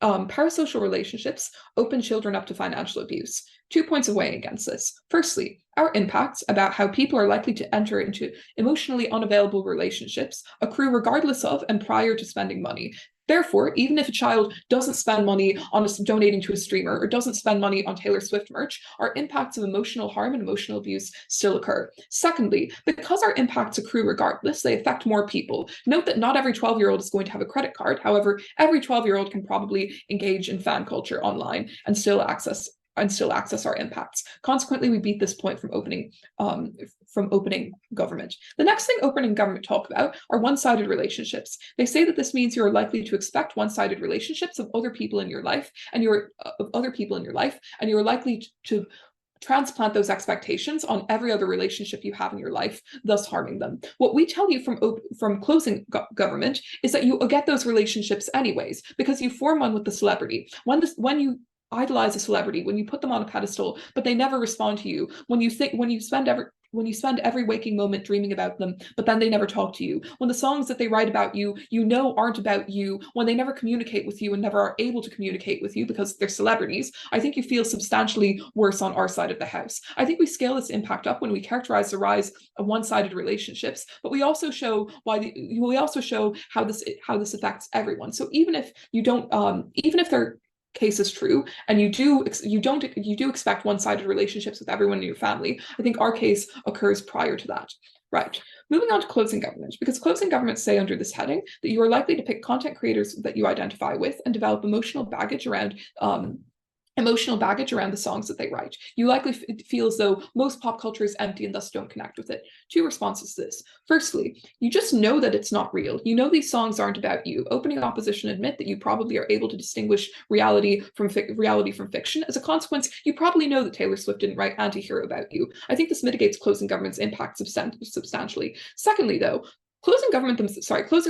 parasocial relationships open children up to financial abuse. 2 points of weighing against this. Firstly, our impacts about how people are likely to enter into emotionally unavailable relationships accrue regardless of and prior to spending money. Therefore, even if a child doesn't spend money on donating to a streamer or doesn't spend money on Taylor Swift merch, our impacts of emotional harm and emotional abuse still occur. Secondly, because our impacts accrue regardless, they affect more people. Note that not every 12-year-old is going to have a credit card. However, every 12-year-old can probably engage in fan culture online and still access access our impacts. Consequently, we beat this point from opening government. The next thing opening government talk about are one-sided relationships. They say that this means you are likely to expect one-sided relationships of other people in your life, and you're likely to transplant those expectations on every other relationship you have in your life, thus harming them. What we tell you from closing government is that you get those relationships anyways, because you form one with the celebrity. When you idolize a celebrity, when you put them on a pedestal, but they never respond to you, when you spend every waking moment dreaming about them, but then they never talk to you, when the songs that they write about you, aren't about you, when they never communicate with you and never are able to communicate with you because they're celebrities, I think you feel substantially worse on our side of the house. I think we scale this impact up when we characterize the rise of one-sided relationships, but we also show how this affects everyone. So even if you don't, even if they're case is true and you do expect one-sided relationships with everyone in your family, I think our case occurs prior to that. Right. Moving on to closing government, because closing government say under this heading that you are likely to pick content creators that you identify with and develop emotional baggage around the songs that they write. You likely feel as though most pop culture is empty and thus don't connect with it. Two responses to this. Firstly, you just know that it's not real. You know these songs aren't about you. Opening opposition admit that you probably are able to distinguish reality from fiction. As a consequence, you probably know that Taylor Swift didn't write Anti-Hero about you. I think this mitigates closing government's impact substantially. Secondly, though, closing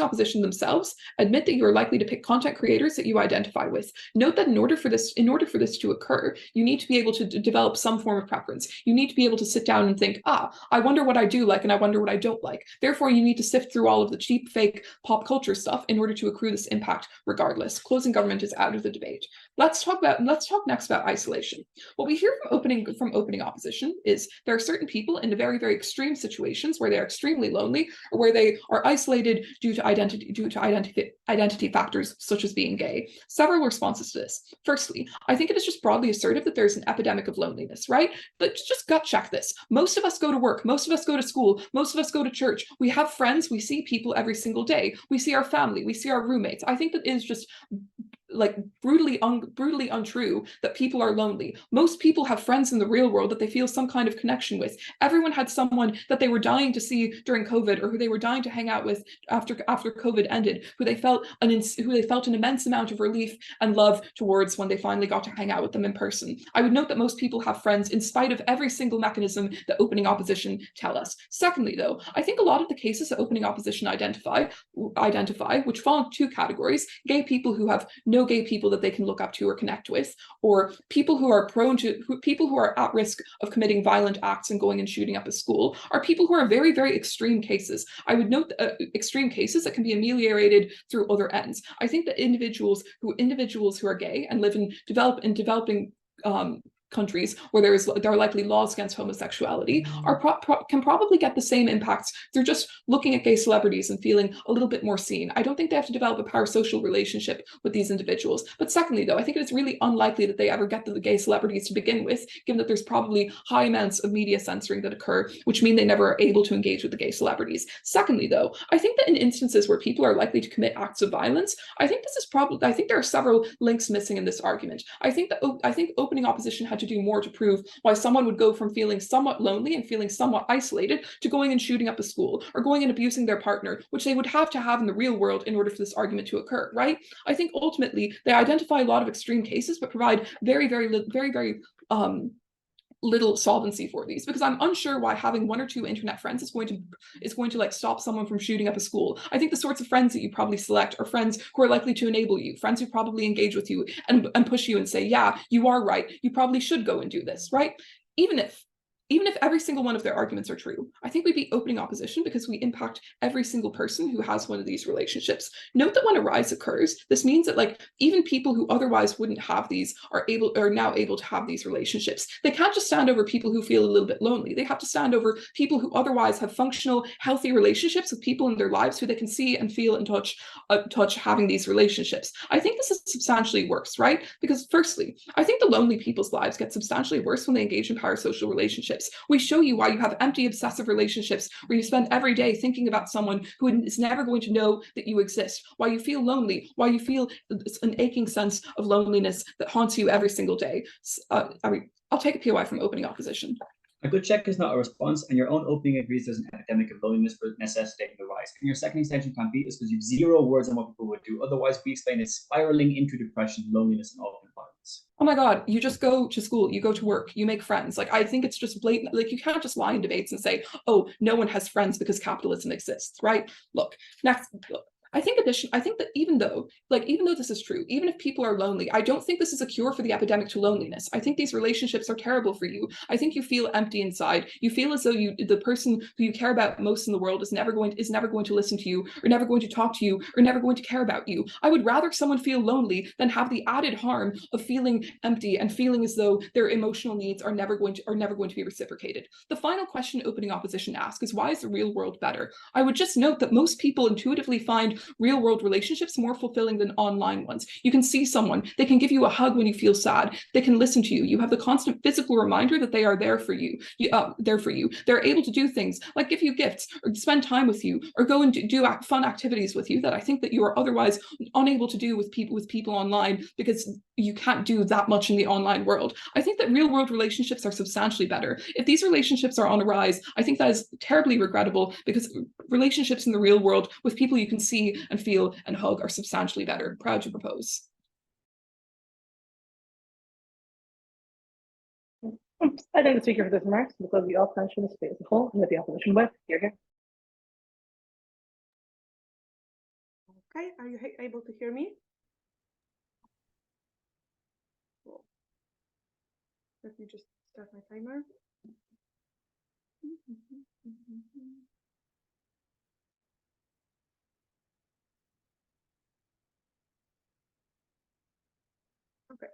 opposition themselves admit that you are likely to pick content creators that you identify with. Note that in order for this to occur, you need to be able to develop some form of preference. You need to be able to sit down and think, I wonder what I do like and I wonder what I don't like. Therefore, you need to sift through all of the cheap, fake pop culture stuff in order to accrue this impact regardless. Closing government is out of the debate. Let's talk next about isolation. What we hear from opening opposition is there are certain people in very, very extreme situations where they're extremely lonely or where they are isolated due to identity factors such as being gay. Several responses to this. Firstly, I think it is just broadly assertive that there's an epidemic of loneliness, right? But just gut check this. Most of us go to work, most of us go to school, most of us go to church. We have friends, we see people every single day. We see our family, we see our roommates. I think that is just like brutally untrue that people are lonely. Most people have friends in the real world that they feel some kind of connection with. Everyone had someone that they were dying to see during COVID or who they were dying to hang out with after COVID ended, who they felt an immense amount of relief and love towards when they finally got to hang out with them in person. I would note that most people have friends in spite of every single mechanism that opening opposition tell us. Secondly, though, I think a lot of the cases that opening opposition identify, which fall into two categories: gay people who have no gay people that they can look up to or connect with, or people who are people who are at risk of committing violent acts and going and shooting up a school, are people who are very, very extreme cases. I would note extreme cases that can be ameliorated through other ends. I think that individuals who are gay and live in developing countries where there are likely laws against homosexuality can probably get the same impacts through just looking at gay celebrities and feeling a little bit more seen. I don't think they have to develop a parasocial relationship with these individuals. But secondly, though, I think it's really unlikely that they ever get to the gay celebrities to begin with, given that there's probably high amounts of media censoring that occur, which mean they never are able to engage with the gay celebrities. Secondly, though, I think that in instances where people are likely to commit acts of violence, I think there are several links missing in this argument. I think opening opposition had to do more to prove why someone would go from feeling somewhat lonely and feeling somewhat isolated to going and shooting up a school or going and abusing their partner, which they would have to have in the real world in order for this argument to occur, right? I think ultimately they identify a lot of extreme cases, but provide very, very little solvency for these, because I'm unsure why having one or two internet friends is going to like stop someone from shooting up a school. I think the sorts of friends that you probably select are friends who are likely to enable you, friends who probably engage with you and push you and say, yeah, you are right, you probably should go and do this, right? Even if every single one of their arguments are true, I think we'd be opening opposition because we impact every single person who has one of these relationships. Note that when a rise occurs, this means that like even people who otherwise wouldn't have these are now able to have these relationships. They can't just stand over people who feel a little bit lonely. They have to stand over people who otherwise have functional, healthy relationships with people in their lives who they can see and feel and touch having these relationships. I think this is substantially worse, right? Because firstly, I think the lonely people's lives get substantially worse when they engage in parasocial relationships relationships. We show you why you have empty, obsessive relationships where you spend every day thinking about someone who is never going to know that you exist, why you feel lonely, why you feel an aching sense of loneliness that haunts you every single day. I'll take a POI from opening opposition. A good check is not a response, and your own opening agrees there's an epidemic of loneliness for necessitating the rise. And your second extension can't beat is because you've 0 words on what people would do. Otherwise, we explain it's spiraling into depression, loneliness, and awful violence. Oh my God, you just go to school, you go to work, you make friends. Like, I think it's just blatant. Like, you can't just lie in debates and say, oh, no one has friends because capitalism exists, right? Look, I think that even though this is true, even if people are lonely, I don't think this is a cure for the epidemic to loneliness. I think these relationships are terrible for you. I think you feel empty inside. You feel as though the person who you care about most in the world is never going to listen to you, or never going to talk to you, or never going to care about you. I would rather someone feel lonely than have the added harm of feeling empty and feeling as though their emotional needs are never going to be reciprocated. The final question opening opposition asks is, why is the real world better? I would just note that most people intuitively find real world relationships more fulfilling than online ones. You can see someone, they can give you a hug when you feel sad, they can listen to you, you have the constant physical reminder that they are there for you. They're able to do things like give you gifts or spend time with you or go and do fun activities with you that I think that you are otherwise unable to do with people online, because you can't do that much in the online world. I think that real world relationships are substantially better. If these relationships are on a rise, I think that is terribly regrettable, because relationships in the real world with people you can see and feel and hug are substantially better. Proud to propose. I think the speaker for this remarks because the opposition is as a whole and with the opposition with here. Okay, are you able to hear me? Cool. Let me just start my timer. Okay.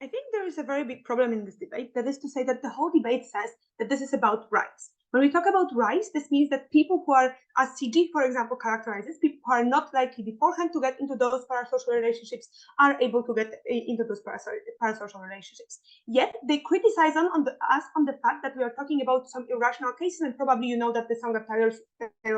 I think there is a very big problem in this debate. That is to say that the whole debate says that this is about rights. When we talk about rights, this means that people who are, as CG, for example, characterizes, people who are not likely beforehand to get into those parasocial relationships are able to get into those parasocial relationships. Yet they criticize us on the fact that we are talking about some irrational cases, and probably you know that the song that Taylor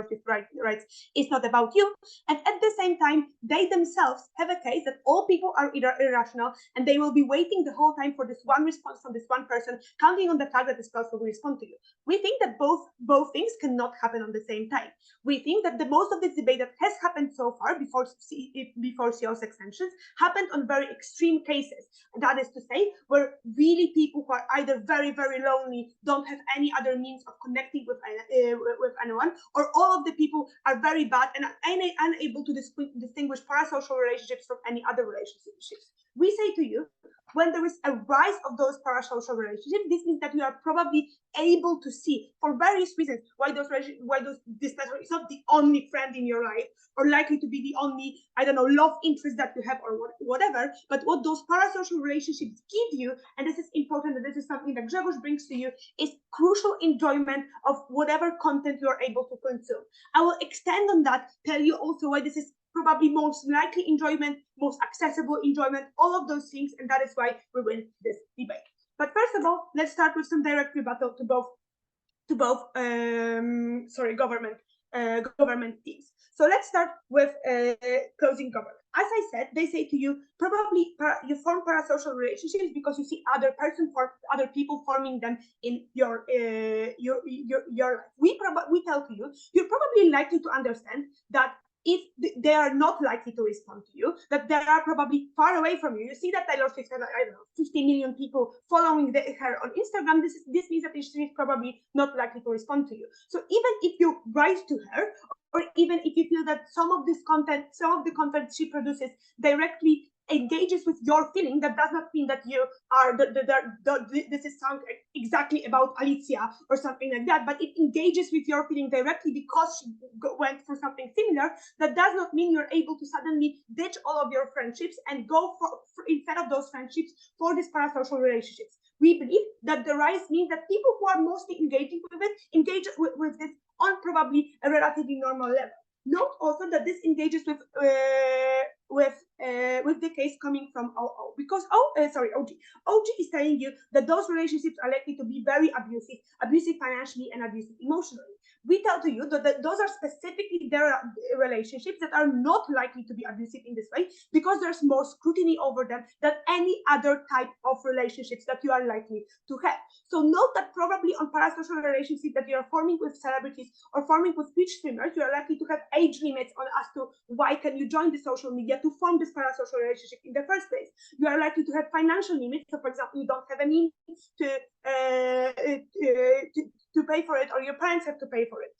Swift writes is not about you. And at the same time, they themselves have a case that all people are irrational, and they will be waiting the whole time for this one response from this one person, counting on the fact that this person will respond to you. We think that both things cannot happen on the same time. We think that the most of this debate that has happened so far before CO's extensions happened on very extreme cases. That is to say, where really people who are either very, very lonely, don't have any other means of connecting with anyone, or all of the people are very bad and unable to distinguish parasocial relationships from any other relationships. We say to you, when there is a rise of those parasocial relationships, this means that you are probably able to see, for various reasons, why this person is not the only friend in your life, or likely to be the only, I don't know, love interest that you have, or whatever, but what those parasocial relationships give you, and this is important, and this is something that Grzegorz brings to you, is crucial enjoyment of whatever content you are able to consume. I will extend on that, tell you also why this is probably most likely enjoyment, most accessible enjoyment, all of those things, and that is why we win this debate. But first of all, let's start with some direct rebuttal to both government teams. So let's start with closing government. As I said, they say to you, probably you form parasocial relationships because you see other people forming them in your life. We tell to you, you're probably likely to understand that if they are not likely to respond to you, that they are probably far away from you. You see that Taylor Swift has, I don't know, 50 million people following her on Instagram. This means that she is probably not likely to respond to you. So even if you write to her, or even if you feel that some of the content she produces directly engages with your feeling, that does not mean that you are this is sound exactly about Alicia or something like that, but it engages with your feeling directly because she went through something similar. That does not mean you're able to suddenly ditch all of your friendships and go for instead of those friendships for these parasocial relationships. We believe that the rise means that people who are mostly engaging with it engage with this on probably a relatively normal level. Note also that this engages with with the case coming from OO, because OG is telling you that those relationships are likely to be very abusive financially and abusive emotionally. We tell to you that those are specifically their relationships that are not likely to be abusive in this way, because there's more scrutiny over them than any other type of relationships that you are likely to have. So note that probably on parasocial relationships that you are forming with celebrities or forming with Twitch streamers, you are likely to have age limits on as to why can you join the social media to form this parasocial relationship in the first place. You are likely to have financial limits. So for example, you don't have a means to pay for it, or your parents have to pay for it.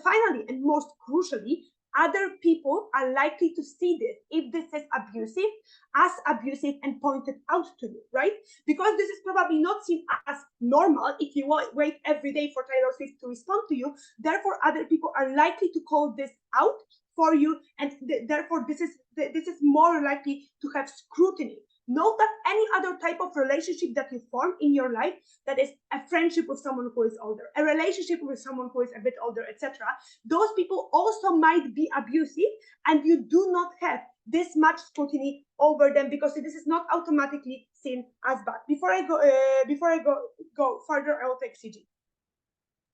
Finally, and most crucially, other people are likely to see this, if this is abusive, as abusive and pointed out to you, right? Because this is probably not seen as normal if you wait every day for Taylor Swift to respond to you. Therefore, other people are likely to call this out for you, and therefore this is more likely to have scrutiny. Note that any other type of relationship that you form in your life, that is a friendship with someone who is older, a relationship with someone who is a bit older, etc., those people also might be abusive, and you do not have this much scrutiny over them because this is not automatically seen as bad. Before I go further, I will take CG.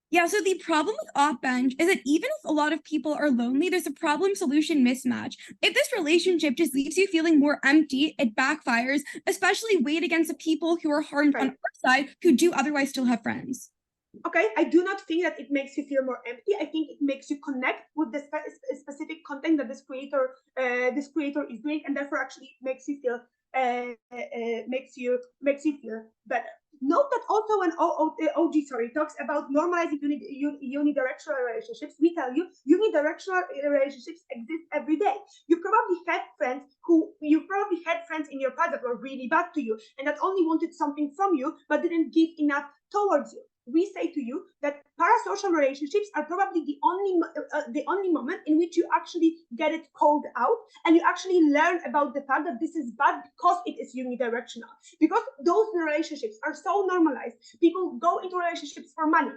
Yeah, so the problem with off-bench is that even if a lot of people are lonely, there's a problem-solution mismatch. If this relationship just leaves you feeling more empty, it backfires, especially weighed against the people who are harmed on our side who do otherwise still have friends. Okay, I do not think that it makes you feel more empty. I think it makes you connect with the specific content that this creator is doing, and therefore actually makes you feel better. Note that also when OG talks about normalizing unidirectional relationships, we tell you unidirectional relationships exist every day. You probably had friends in your past that were really bad to you and that only wanted something from you but didn't give enough towards you. We say to you that parasocial relationships are probably the only moment in which you actually get it called out and you actually learn about the fact that this is bad because it is unidirectional. Because those relationships are so normalized. People go into relationships for money.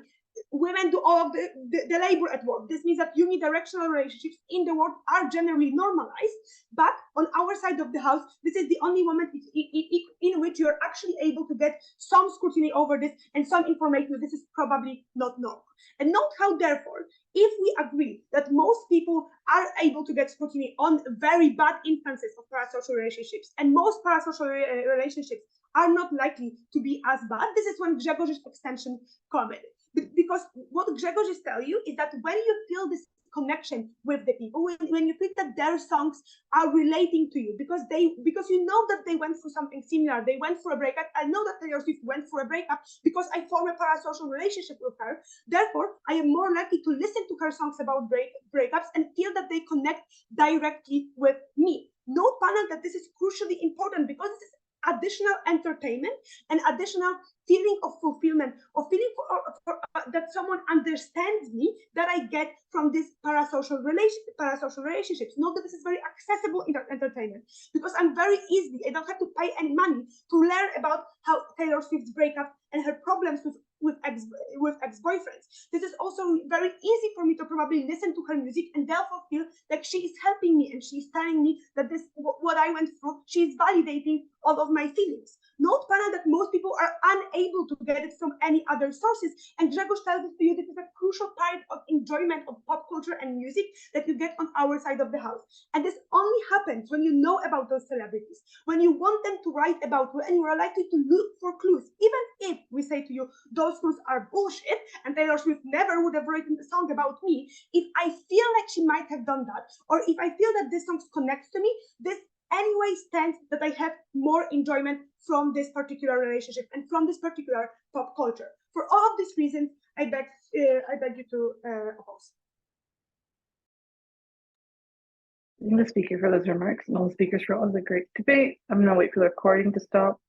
Women do all of the labor at work. This means that unidirectional relationships in the world are generally normalized, but on our side of the house, this is the only moment in which you're actually able to get some scrutiny over this and some information that this is probably not normal. And note how, therefore, if we agree that most people are able to get scrutiny on very bad instances of parasocial relationships, and most parasocial relationships are not likely to be as bad, this is when Grzegorz extension commented. Because what Grzegorz is telling you is that when you feel this connection with the people, when you think that their songs are relating to you, because you know that they went through something similar, they went through a breakup. I know that Taylor Swift went through a breakup because I formed a parasocial relationship with her. Therefore, I am more likely to listen to her songs about breakups and feel that they connect directly with me. Note, panel, that this is crucially important because this is additional entertainment and additional feeling of fulfillment, or feeling that someone understands me, that I get from these parasocial relationships. Note that this is very accessible entertainment because I don't have to pay any money to learn about how Taylor Swift's breakup and her problems with ex-boyfriends. This is also very easy for me to probably listen to her music and therefore feel like she is helping me and she's telling me that this what I went through, she's validating all of my feelings. Note, panel, that most people are unable to get it from any other sources, and Grzegorz tells it to you. This is a crucial part of enjoyment of pop culture and music that you get on our side of the house. And this only happens when you know about those celebrities, when you want them to write about you, and you are likely to look for clues. Even if we say to you, those clues are bullshit, and Taylor Swift never would have written a song about me, if I feel like she might have done that, or if I feel that this song connects to me, this anyway stands that I have more enjoyment from this particular relationship and from this particular pop culture. For all of these reasons, I beg you to oppose. I'm the speaker for those remarks and all the speakers for all the great debate. I'm going to wait for the recording to stop.